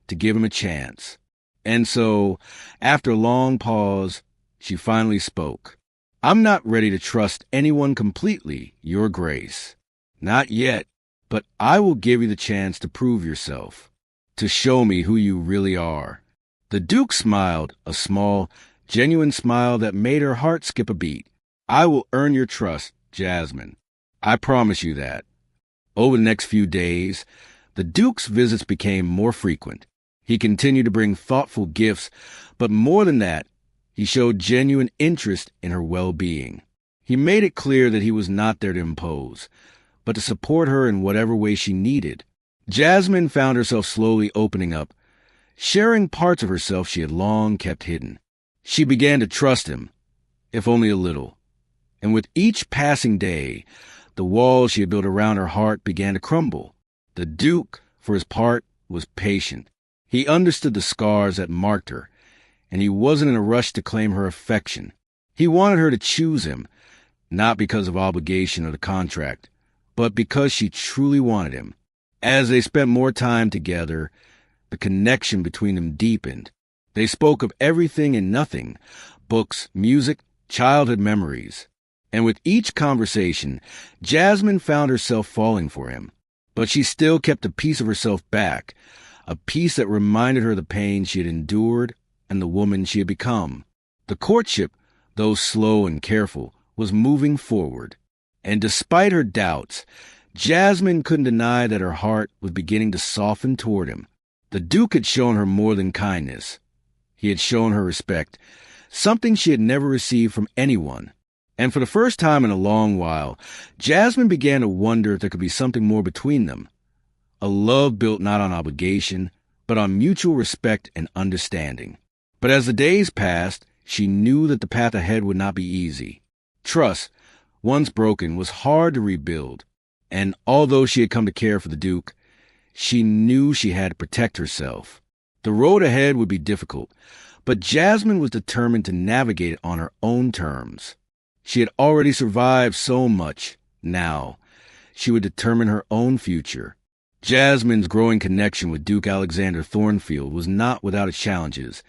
to give him a chance. And so, after a long pause, she finally spoke. "I'm not ready to trust anyone completely, Your Grace. Not yet, but I will give you the chance to prove yourself, to show me who you really are." The Duke smiled, a small, genuine smile that made her heart skip a beat. "I will earn your trust, Jasmine. I promise you that." Over the next few days, the Duke's visits became more frequent. He continued to bring thoughtful gifts, but more than that, he showed genuine interest in her well-being. He made it clear that he was not there to impose, but to support her in whatever way she needed. Jasmine found herself slowly opening up, sharing parts of herself she had long kept hidden. She began to trust him, if only a little. And with each passing day, the walls she had built around her heart began to crumble. The Duke, for his part, was patient. He understood the scars that marked her, and he wasn't in a rush to claim her affection. He wanted her to choose him, not because of obligation or the contract, but because she truly wanted him. As they spent more time together, the connection between them deepened. They spoke of everything and nothing, books, music, childhood memories. And with each conversation, Jasmine found herself falling for him. But she still kept a piece of herself back, a piece that reminded her of the pain she had endured and the woman she had become. The courtship, though slow and careful, was moving forward. And despite her doubts, Jasmine couldn't deny that her heart was beginning to soften toward him. The Duke had shown her more than kindness. He had shown her respect, something she had never received from anyone. And for the first time in a long while, Jasmine began to wonder if there could be something more between them. A love built not on obligation, but on mutual respect and understanding. But as the days passed, she knew that the path ahead would not be easy. Trust, once broken, was hard to rebuild. And although she had come to care for the Duke, she knew she had to protect herself. The road ahead would be difficult, but Jasmine was determined to navigate it on her own terms. She had already survived so much. Now, she would determine her own future. Jasmine's growing connection with Duke Alexander Thornfield was not without its challenges,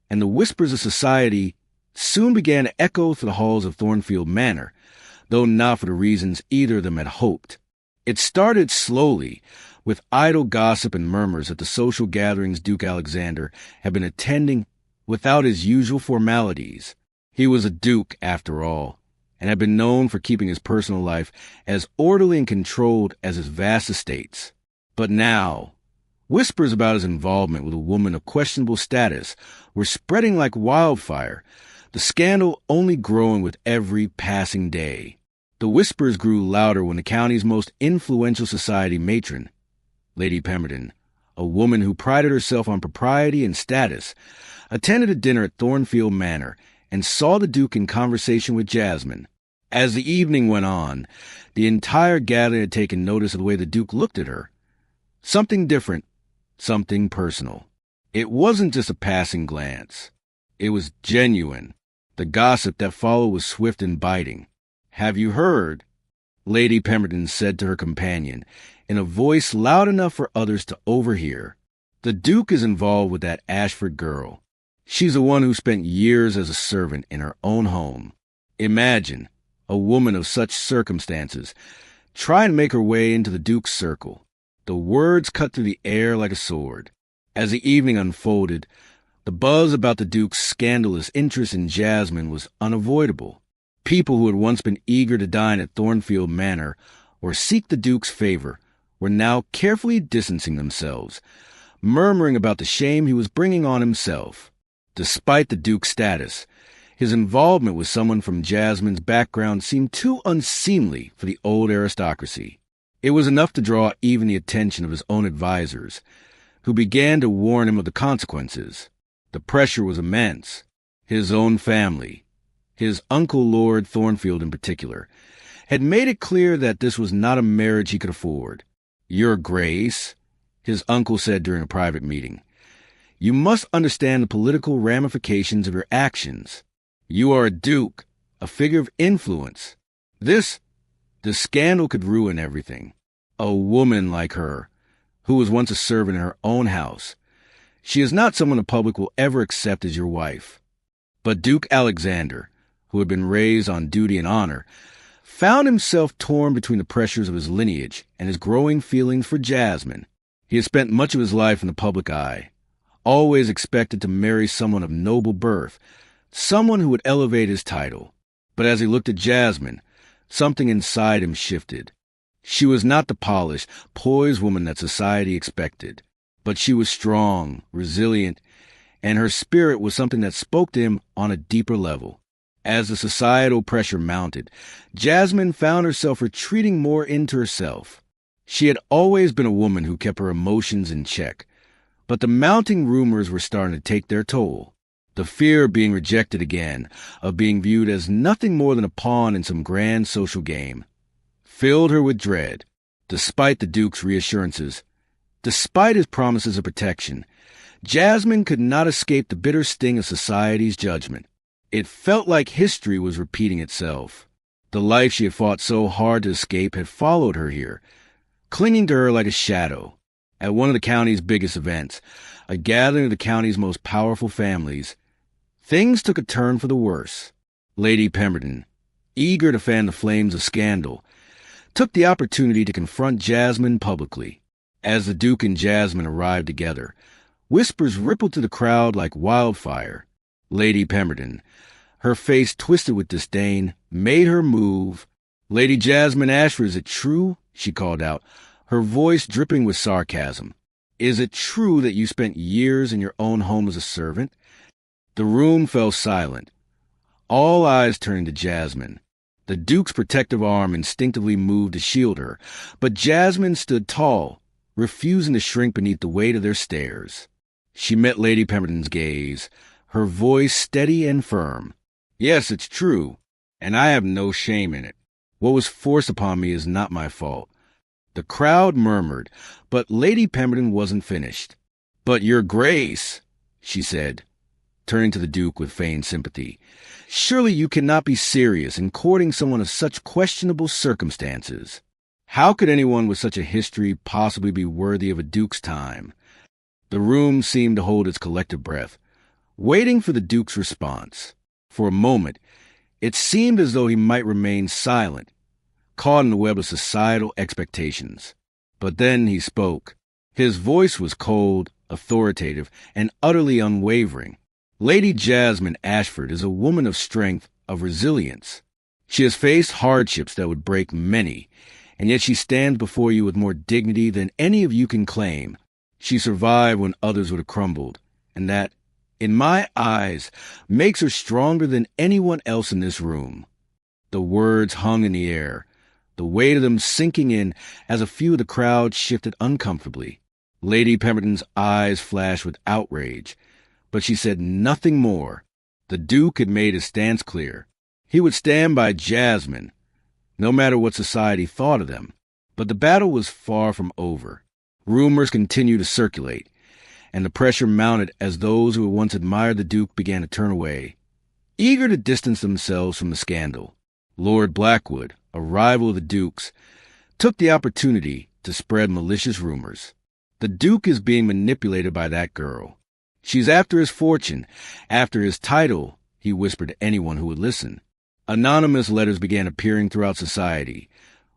and the whispers of society soon began to echo through the halls of Thornfield Manor, though not for the reasons either of them had hoped. It started slowly, with idle gossip and murmurs at the social gatherings Duke Alexander had been attending without his usual formalities. He was a duke, after all, and had been known for keeping his personal life as orderly and controlled as his vast estates. But now, whispers about his involvement with a woman of questionable status were spreading like wildfire, the scandal only growing with every passing day. The whispers grew louder when the county's most influential society matron, Lady Pemberton, a woman who prided herself on propriety and status, attended a dinner at Thornfield Manor and saw the Duke in conversation with Jasmine. As the evening went on, the entire gathering had taken notice of the way the Duke looked at her. Something different, something personal. It wasn't just a passing glance. It was genuine. The gossip that followed was swift and biting. "Have you heard?" Lady Pemberton said to her companion, in a voice loud enough for others to overhear. "The Duke is involved with that Ashford girl. She's the one who spent years as a servant in her own home. Imagine, a woman of such circumstances, trying to make her way into the Duke's circle." The words cut through the air like a sword. As the evening unfolded, the buzz about the Duke's scandalous interest in Jasmine was unavoidable. People who had once been eager to dine at Thornfield Manor or seek the Duke's favor were now carefully distancing themselves, murmuring about the shame he was bringing on himself. Despite the Duke's status, his involvement with someone from Jasmine's background seemed too unseemly for the old aristocracy. It was enough to draw even the attention of his own advisers, who began to warn him of the consequences. The pressure was immense. His own family, his Uncle Lord Thornfield in particular, had made it clear that this was not a marriage he could afford. "Your Grace," his uncle said during a private meeting, "you must understand the political ramifications of your actions. You are a duke, a figure of influence. This scandal could ruin everything. A woman like her, who was once a servant in her own house. She is not someone the public will ever accept as your wife." But Duke Alexander, who had been raised on duty and honor, found himself torn between the pressures of his lineage and his growing feelings for Jasmine. He had spent much of his life in the public eye, always expected to marry someone of noble birth, someone who would elevate his title. But as he looked at Jasmine, something inside him shifted. She was not the polished, poised woman that society expected, but she was strong, resilient, and her spirit was something that spoke to him on a deeper level. As the societal pressure mounted, Jasmine found herself retreating more into herself. She had always been a woman who kept her emotions in check, but the mounting rumors were starting to take their toll. The fear of being rejected again, of being viewed as nothing more than a pawn in some grand social game, filled her with dread. Despite the Duke's reassurances, despite his promises of protection, Jasmine could not escape the bitter sting of society's judgment. It felt like history was repeating itself. The life she had fought so hard to escape had followed her here, clinging to her like a shadow. At one of the county's biggest events, a gathering of the county's most powerful families, things took a turn for the worse. Lady Pemberton, eager to fan the flames of scandal, took the opportunity to confront Jasmine publicly. As the Duke and Jasmine arrived together, whispers rippled through the crowd like wildfire. Lady Pemberton, her face twisted with disdain, made her move. "Lady Jasmine Ashford, is it true?" she called out, her voice dripping with sarcasm. "Is it true that you spent years in your own home as a servant?" The room fell silent, all eyes turning to Jasmine. The Duke's protective arm instinctively moved to shield her, but Jasmine stood tall, refusing to shrink beneath the weight of their stares. She met Lady Pemberton's gaze, her voice steady and firm. "Yes, it's true, and I have no shame in it. What was forced upon me is not my fault." The crowd murmured, but Lady Pemberton wasn't finished. "But Your Grace," she said, turning to the Duke with feigned sympathy, "surely you cannot be serious in courting someone of such questionable circumstances. How could anyone with such a history possibly be worthy of a Duke's time?" The room seemed to hold its collective breath, waiting for the Duke's response. For a moment, it seemed as though he might remain silent, caught in the web of societal expectations. But then he spoke. His voice was cold, authoritative, and utterly unwavering. "Lady Jasmine Ashford is a woman of strength, of resilience. She has faced hardships that would break many, and yet she stands before you with more dignity than any of you can claim. She survived when others would have crumbled, and that, in my eyes, makes her stronger than anyone else in this room." The words hung in the air, the weight of them sinking in as a few of the crowd shifted uncomfortably. Lady Pemberton's eyes flashed with outrage, but she said nothing more. The Duke had made his stance clear. He would stand by Jasmine, no matter what society thought of them. But the battle was far from over. Rumors continued to circulate, and the pressure mounted as those who had once admired the Duke began to turn away, eager to distance themselves from the scandal. Lord Blackwood, a rival of the Duke's, took the opportunity to spread malicious rumors. The Duke is being manipulated by that girl. She's after his fortune, after his title, he whispered to anyone who would listen. Anonymous letters began appearing throughout society,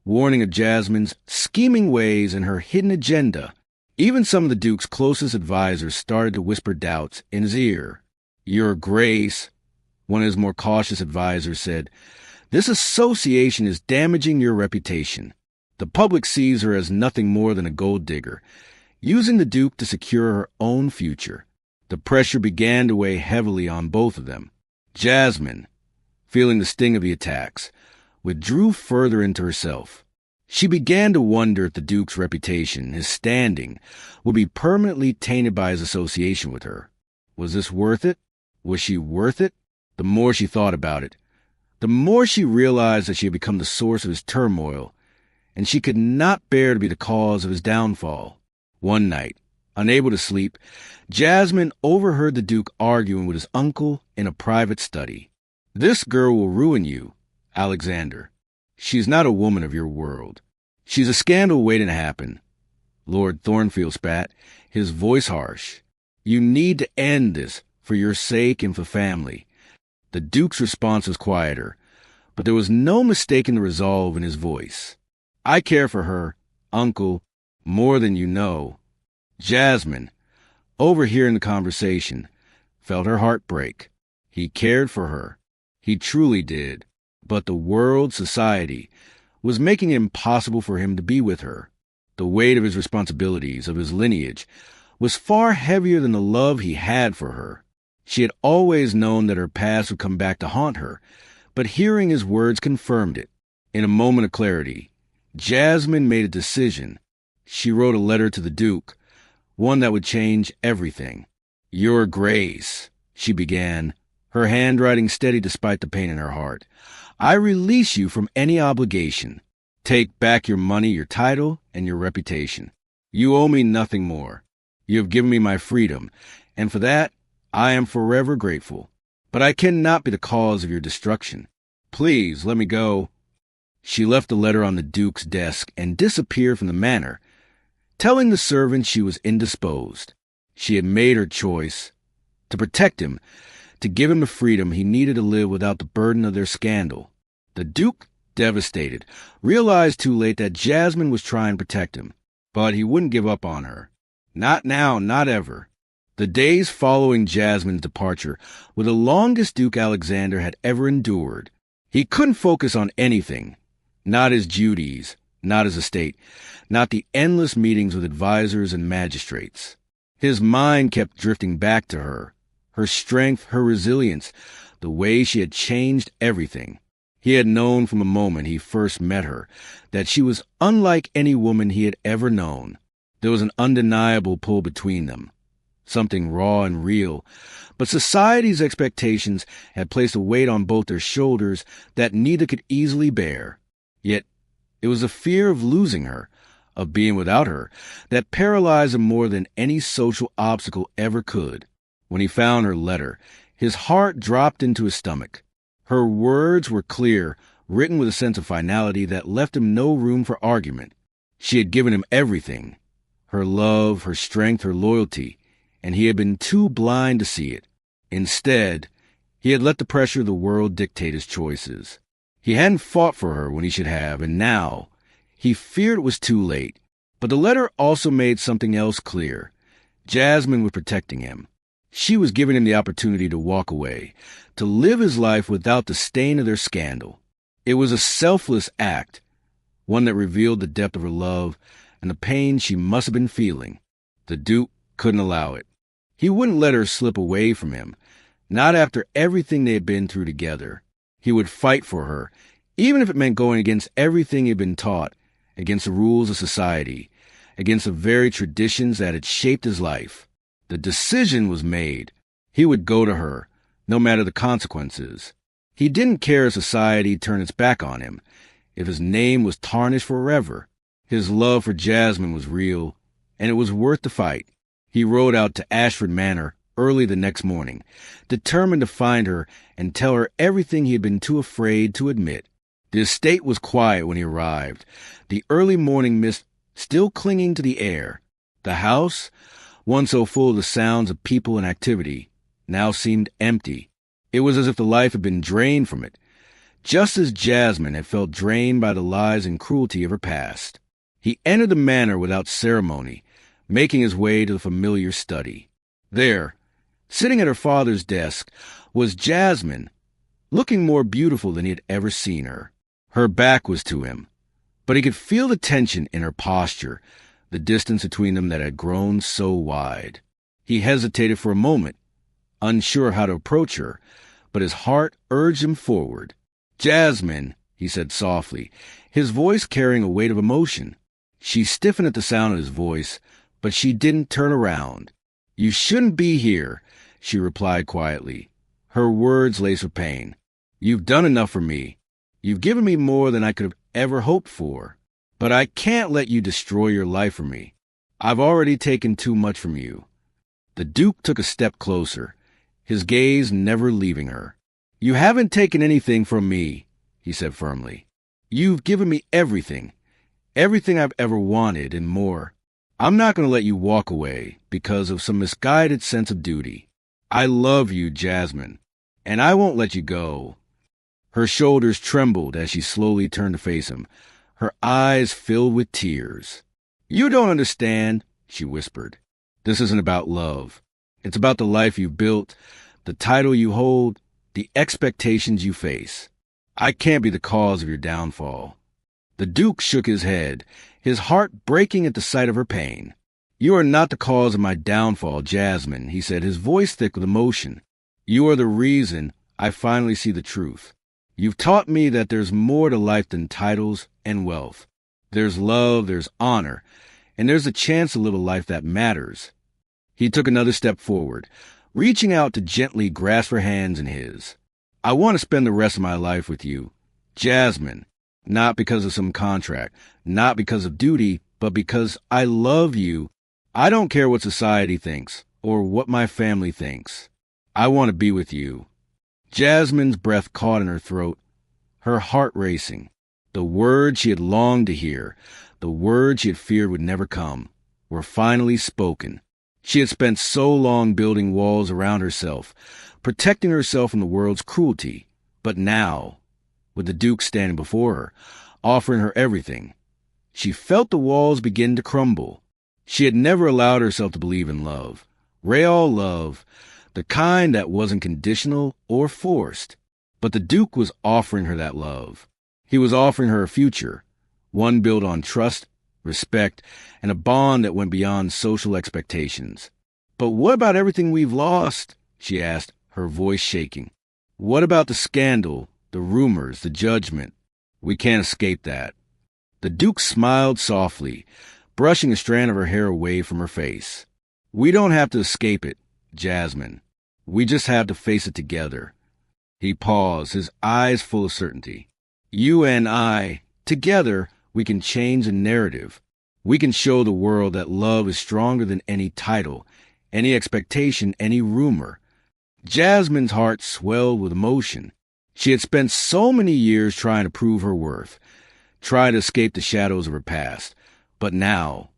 warning of Jasmine's scheming ways and her hidden agenda. Even some of the Duke's closest advisors started to whisper doubts in his ear. "Your Grace," one of his more cautious advisors said, "this association is damaging your reputation. The public sees her as nothing more than a gold digger, using the Duke to secure her own future." The pressure began to weigh heavily on both of them. Jasmine, feeling the sting of the attacks, withdrew further into herself. She began to wonder if the Duke's reputation, his standing, would be permanently tainted by his association with her. Was this worth it? Was she worth it? The more she thought about it, the more she realized that she had become the source of his turmoil, and she could not bear to be the cause of his downfall. One night, unable to sleep, Jasmine overheard the Duke arguing with his uncle in a private study. "This girl will ruin you, Alexander. She's not a woman of your world. She's a scandal waiting to happen." Lord Thornfield spat, his voice harsh. "You need to end this for your sake and for family." The Duke's response was quieter, but there was no mistaking the resolve in his voice. "I care for her, uncle, more than you know." Jasmine, overhearing the conversation, felt her heart break. He cared for her. He truly did. But the world, society, was making it impossible for him to be with her. The weight of his responsibilities, of his lineage, was far heavier than the love he had for her. She had always known that her past would come back to haunt her, but hearing his words confirmed it. In a moment of clarity, Jasmine made a decision. She wrote a letter to the Duke, one that would change everything. "Your Grace," she began, her handwriting steady despite the pain in her heart, "I release you from any obligation. Take back your money, your title, and your reputation. You owe me nothing more. You have given me my freedom, and for that I am forever grateful. But I cannot be the cause of your destruction. Please let me go." She left the letter on the Duke's desk and disappeared from the manor, telling the servant she was indisposed. She had made her choice. To protect him, to give him the freedom he needed to live without the burden of their scandal. The Duke, devastated, realized too late that Jasmine was trying to protect him, but he wouldn't give up on her. Not now, not ever. The days following Jasmine's departure were the longest Duke Alexander had ever endured. He couldn't focus on anything, not his duties, not his estate, not the endless meetings with advisors and magistrates. His mind kept drifting back to her, her strength, her resilience, the way she had changed everything. He had known from the moment he first met her that she was unlike any woman he had ever known. There was an undeniable pull between them, something raw and real, but society's expectations had placed a weight on both their shoulders that neither could easily bear. Yet it was a fear of losing her, of being without her, that paralyzed him more than any social obstacle ever could. When he found her letter, his heart dropped into his stomach. Her words were clear, written with a sense of finality that left him no room for argument. She had given him everything, her love, her strength, her loyalty, and he had been too blind to see it. Instead, he had let the pressure of the world dictate his choices. He hadn't fought for her when he should have, and now he feared it was too late. But the letter also made something else clear. Jasmine was protecting him. She was giving him the opportunity to walk away, to live his life without the stain of their scandal. It was a selfless act, one that revealed the depth of her love and the pain she must have been feeling. The Duke couldn't allow it. He wouldn't let her slip away from him, not after everything they had been through together. He would fight for her, even if it meant going against everything he had been taught, against the rules of society, against the very traditions that had shaped his life. The decision was made. He would go to her, no matter the consequences. He didn't care if society turned its back on him, if his name was tarnished forever. His love for Jasmine was real, and it was worth the fight. He rode out to Ashford Manor early the next morning, determined to find her and tell her everything he had been too afraid to admit. The estate was quiet when he arrived, the early morning mist still clinging to the air. The house, once so full of the sounds of people and activity, now seemed empty. It was as if the life had been drained from it, just as Jasmine had felt drained by the lies and cruelty of her past. He entered the manor without ceremony, making his way to the familiar study. There, sitting at her father's desk, was Jasmine, looking more beautiful than he had ever seen her. Her back was to him, but he could feel the tension in her posture, the distance between them that had grown so wide. He hesitated for a moment, unsure how to approach her, but his heart urged him forward. "Jasmine," he said softly, his voice carrying a weight of emotion. She stiffened at the sound of his voice, but she didn't turn around. "You shouldn't be here," she replied quietly, her words laced with pain. "You've done enough for me. You've given me more than I could have ever hoped for. But I can't let you destroy your life for me. I've already taken too much from you." The Duke took a step closer, his gaze never leaving her. "You haven't taken anything from me," he said firmly. "You've given me everything, everything I've ever wanted and more. I'm not going to let you walk away because of some misguided sense of duty. I love you, Jasmine, and I won't let you go." Her shoulders trembled as she slowly turned to face him, her eyes filled with tears. "You don't understand," she whispered. "This isn't about love. It's about the life you've built, the title you hold, the expectations you face. I can't be the cause of your downfall." The Duke shook his head, his heart breaking at the sight of her pain. "You are not the cause of my downfall, Jasmine," he said, his voice thick with emotion. "You are the reason I finally see the truth. You've taught me that there's more to life than titles and wealth. There's love, there's honor, and there's a chance to live a life that matters." He took another step forward, reaching out to gently grasp her hands in his. "I want to spend the rest of my life with you, Jasmine, not because of some contract, not because of duty, but because I love you. I don't care what society thinks or what my family thinks. I want to be with you." Jasmine's breath caught in her throat, her heart racing. The words she had longed to hear, the words she had feared would never come, were finally spoken. She had spent so long building walls around herself, protecting herself from the world's cruelty. But now, with the Duke standing before her, offering her everything, she felt the walls begin to crumble. She had never allowed herself to believe in love, real love, the kind that wasn't conditional or forced. But the Duke was offering her that love. He was offering her a future, one built on trust, respect, and a bond that went beyond social expectations. "But what about everything we've lost?" she asked, her voice shaking. "What about the scandal, the rumors, the judgment? We can't escape that." The Duke smiled softly, brushing a strand of her hair away from her face. "We don't have to escape it, Jasmine. We just have to face it together." He paused, his eyes full of certainty. "You and I, together, we can change the narrative. We can show the world that love is stronger than any title, any expectation, any rumor." Jasmine's heart swelled with emotion. She had spent so many years trying to prove her worth, trying to escape the shadows of her past. But now,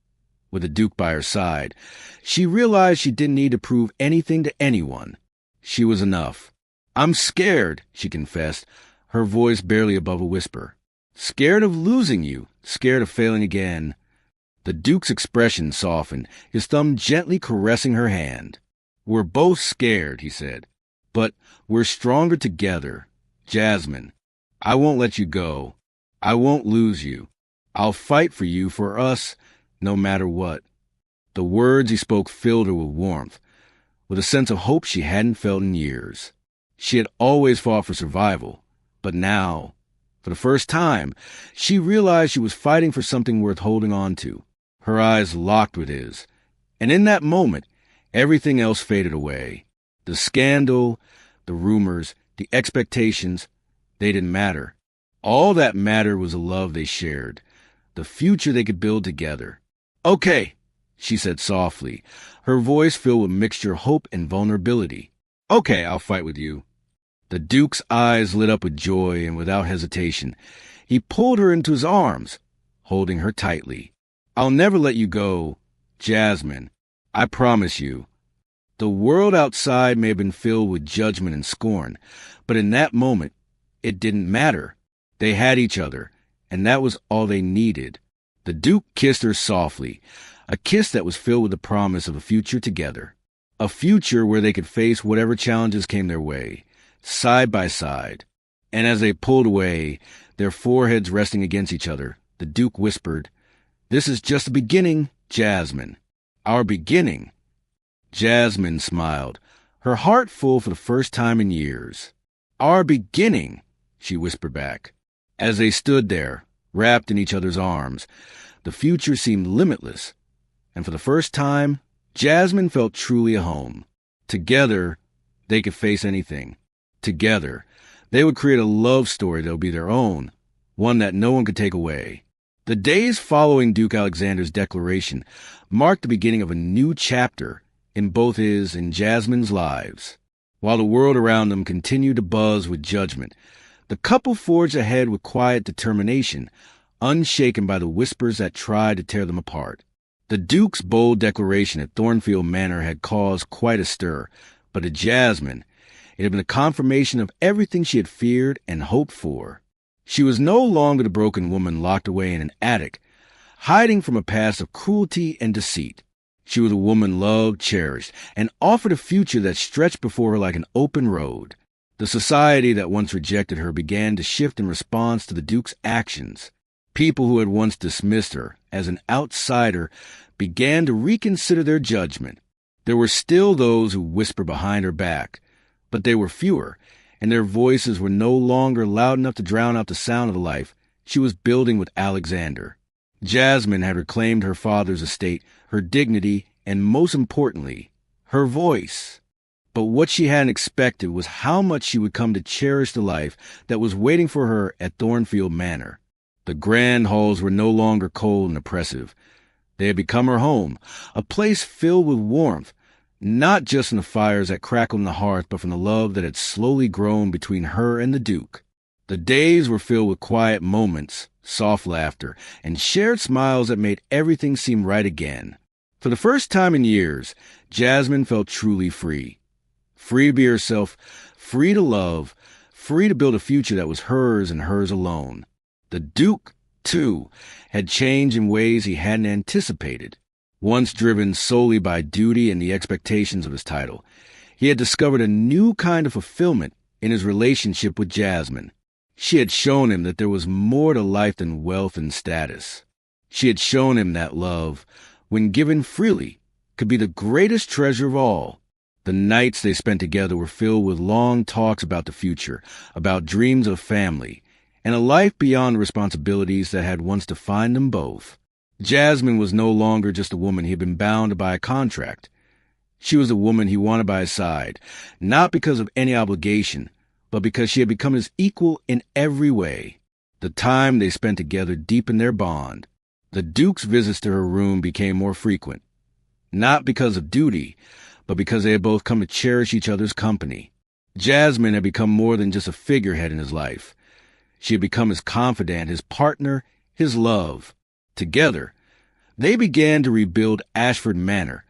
with the Duke by her side, she realized she didn't need to prove anything to anyone. She was enough. "I'm scared," she confessed, her voice barely above a whisper. "Scared of losing you, scared of failing again." The Duke's expression softened, his thumb gently caressing her hand. "We're both scared," he said, "but we're stronger together. Jasmine, I won't let you go. I won't lose you. I'll fight for you, for us, no matter what." The words he spoke filled her with warmth, with a sense of hope she hadn't felt in years. She had always fought for survival, but now, for the first time, she realized she was fighting for something worth holding on to. Her eyes locked with his, and in that moment, everything else faded away. The scandal, the rumors, the expectations, they didn't matter. All that mattered was the love they shared, the future they could build together. "Okay," she said softly, her voice filled with a mixture of hope and vulnerability. "Okay, I'll fight with you." The Duke's eyes lit up with joy, and without hesitation, he pulled her into his arms, holding her tightly. "I'll never let you go, Jasmine. I promise you." The world outside may have been filled with judgment and scorn, but in that moment, it didn't matter. They had each other, and that was all they needed. The Duke kissed her softly, a kiss that was filled with the promise of a future together. A future where they could face whatever challenges came their way, side by side. And as they pulled away, their foreheads resting against each other, the Duke whispered, "This is just the beginning, Jasmine. Our beginning." Jasmine smiled, her heart full for the first time in years. "Our beginning," she whispered back. As they stood there, wrapped in each other's arms, the future seemed limitless. And for the first time, Jasmine felt truly at home. Together, they could face anything. Together, they would create a love story that would be their own, one that no one could take away. The days following Duke Alexander's declaration marked the beginning of a new chapter in both his and Jasmine's lives. While the world around them continued to buzz with judgment, the couple forged ahead with quiet determination, unshaken by the whispers that tried to tear them apart. The Duke's bold declaration at Thornfield Manor had caused quite a stir, but to Jasmine, it had been a confirmation of everything she had feared and hoped for. She was no longer the broken woman locked away in an attic, hiding from a past of cruelty and deceit. She was a woman loved, cherished, and offered a future that stretched before her like an open road. The society that once rejected her began to shift in response to the Duke's actions. People who had once dismissed her as an outsider began to reconsider their judgment. There were still those who whispered behind her back, but they were fewer, and their voices were no longer loud enough to drown out the sound of the life she was building with Alexander. Jasmine had reclaimed her father's estate, her dignity, and most importantly, her voice. But what she hadn't expected was how much she would come to cherish the life that was waiting for her at Thornfield Manor. The grand halls were no longer cold and oppressive. They had become her home, a place filled with warmth, not just from the fires that crackled on the hearth, but from the love that had slowly grown between her and the Duke. The days were filled with quiet moments, soft laughter, and shared smiles that made everything seem right again. For the first time in years, Jasmine felt truly free. Free to be herself, free to love, free to build a future that was hers and hers alone. The Duke, too, had changed in ways he hadn't anticipated. Once driven solely by duty and the expectations of his title, he had discovered a new kind of fulfillment in his relationship with Jasmine. She had shown him that there was more to life than wealth and status. She had shown him that love, when given freely, could be the greatest treasure of all. The nights they spent together were filled with long talks about the future, about dreams of family, and a life beyond the responsibilities that had once defined them both. Jasmine was no longer just a woman he had been bound by a contract. She was the woman he wanted by his side, not because of any obligation, but because she had become his equal in every way. The time they spent together deepened their bond. The Duke's visits to her room became more frequent, not because of duty, but because they had both come to cherish each other's company. Jasmine had become more than just a figurehead in his life. She had become his confidant, his partner, his love. Together, they began to rebuild Ashford Manor,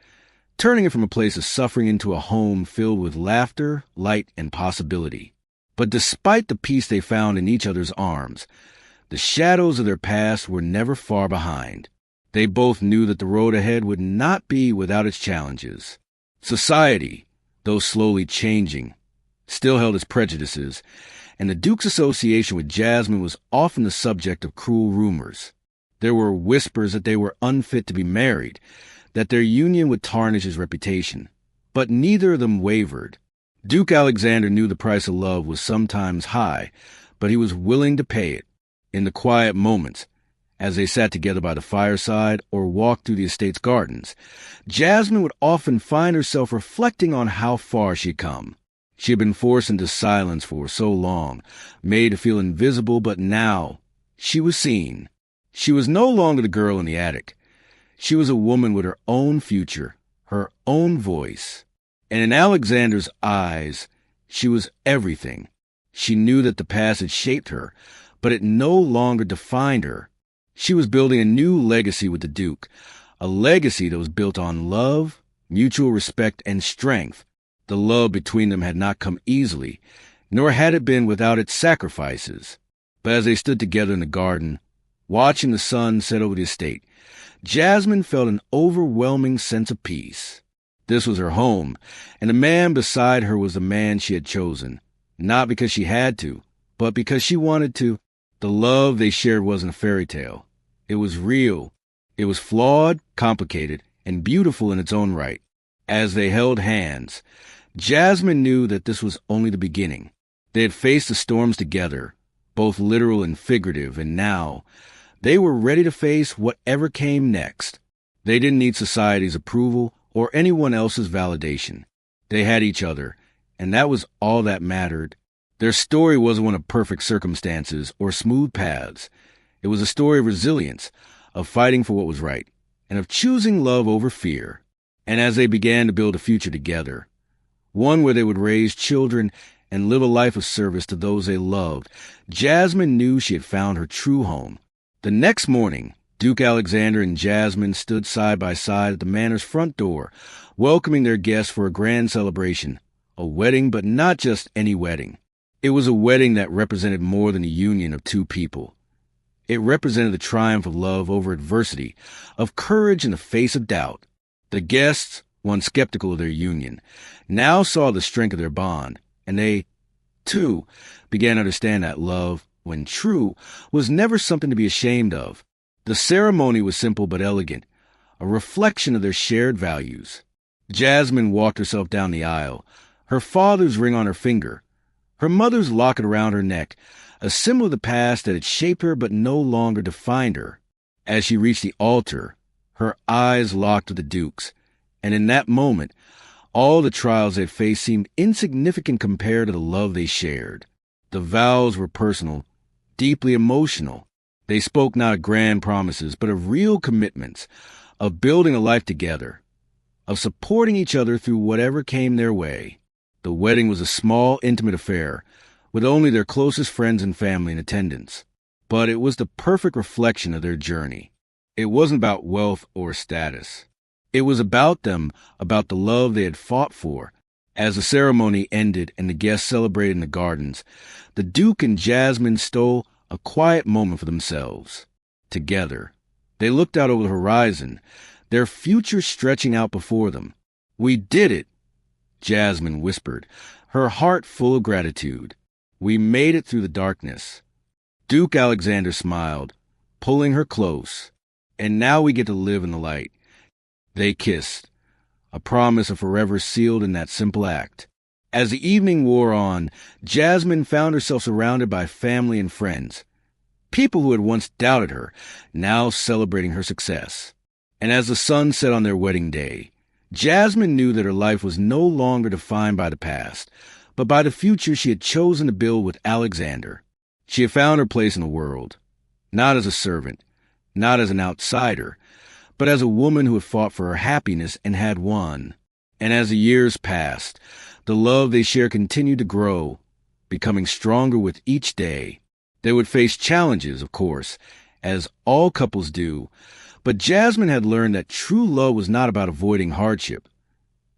turning it from a place of suffering into a home filled with laughter, light, and possibility. But despite the peace they found in each other's arms, the shadows of their past were never far behind. They both knew that the road ahead would not be without its challenges. Society, though slowly changing, still held its prejudices, and the Duke's association with Jasmine was often the subject of cruel rumors. There were whispers that they were unfit to be married, that their union would tarnish his reputation. But neither of them wavered. Duke Alexander knew the price of love was sometimes high, but he was willing to pay it. In the quiet moments, as they sat together by the fireside or walked through the estate's gardens, Jasmine would often find herself reflecting on how far she'd come. She had been forced into silence for so long, made to feel invisible, but now she was seen. She was no longer the girl in the attic. She was a woman with her own future, her own voice. And in Alexander's eyes, She was everything. She knew that the past had shaped her, but it no longer defined her. She was building a new legacy with the Duke, a legacy that was built on love, mutual respect, and strength. The love between them had not come easily, nor had it been without its sacrifices. But as they stood together in the garden, watching the sun set over the estate, Jasmine felt an overwhelming sense of peace. This was her home, and the man beside her was the man she had chosen, not because she had to, but because she wanted to. The love they shared wasn't a fairy tale. It was real. It was flawed, complicated, and beautiful in its own right. As they held hands, Jasmine knew that this was only the beginning. They had faced the storms together, both literal and figurative, and now they were ready to face whatever came next. They didn't need society's approval or anyone else's validation. They had each other, and that was all that mattered. Their story wasn't one of perfect circumstances or smooth paths. It was a story of resilience, of fighting for what was right, and of choosing love over fear. And as they began to build a future together, one where they would raise children and live a life of service to those they loved, Jasmine knew she had found her true home. The next morning, Duke Alexander and Jasmine stood side by side at the manor's front door, welcoming their guests for a grand celebration, a wedding, but not just any wedding. It was a wedding that represented more than a union of two people. It represented the triumph of love over adversity, of courage in the face of doubt. The guests, once skeptical of their union, now saw the strength of their bond, and they, too, began to understand that love, when true, was never something to be ashamed of. The ceremony was simple but elegant, a reflection of their shared values. Jasmine walked herself down the aisle, her father's ring on her finger, her mother's locket around her neck, a symbol of the past that had shaped her but no longer defined her. As she reached the altar, her eyes locked with the Duke's, and in that moment, all the trials they faced seemed insignificant compared to the love they shared. The vows were personal, deeply emotional. They spoke not of grand promises, but of real commitments, of building a life together, of supporting each other through whatever came their way. The wedding was a small, intimate affair, with only their closest friends and family in attendance. But it was the perfect reflection of their journey. It wasn't about wealth or status. It was about them, about the love they had fought for. As the ceremony ended and the guests celebrated in the gardens, the Duke and Jasmine stole a quiet moment for themselves. Together, they looked out over the horizon, their future stretching out before them. "We did it," Jasmine whispered, her heart full of gratitude. "We made it through the darkness." Duke Alexander smiled, pulling her close. "And now we get to live in the light." They kissed, a promise of forever sealed in that simple act. As the evening wore on, Jasmine found herself surrounded by family and friends, people who had once doubted her, now celebrating her success. And as the sun set on their wedding day, Jasmine knew that her life was no longer defined by the past, but by the future she had chosen to build with Alexander. She had found her place in the world, not as a servant, not as an outsider, but as a woman who had fought for her happiness and had won. And as the years passed, the love they shared continued to grow, becoming stronger with each day. They would face challenges, of course, as all couples do, but Jasmine had learned that true love was not about avoiding hardship.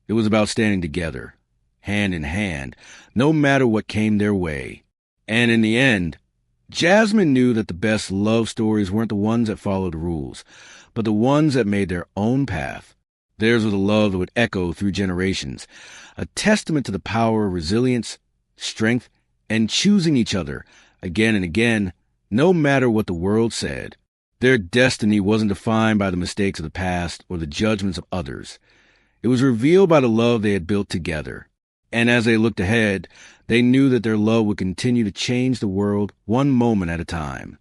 It was about standing together, hand in hand, no matter what came their way. And in the end, Jasmine knew that the best love stories weren't the ones that followed the rules, but the ones that made their own path. Theirs was a love that would echo through generations, a testament to the power of resilience, strength, and choosing each other again and again, no matter what the world said. Their destiny wasn't defined by the mistakes of the past or the judgments of others. It was revealed by the love they had built together. And as they looked ahead, they knew that their love would continue to change the world one moment at a time.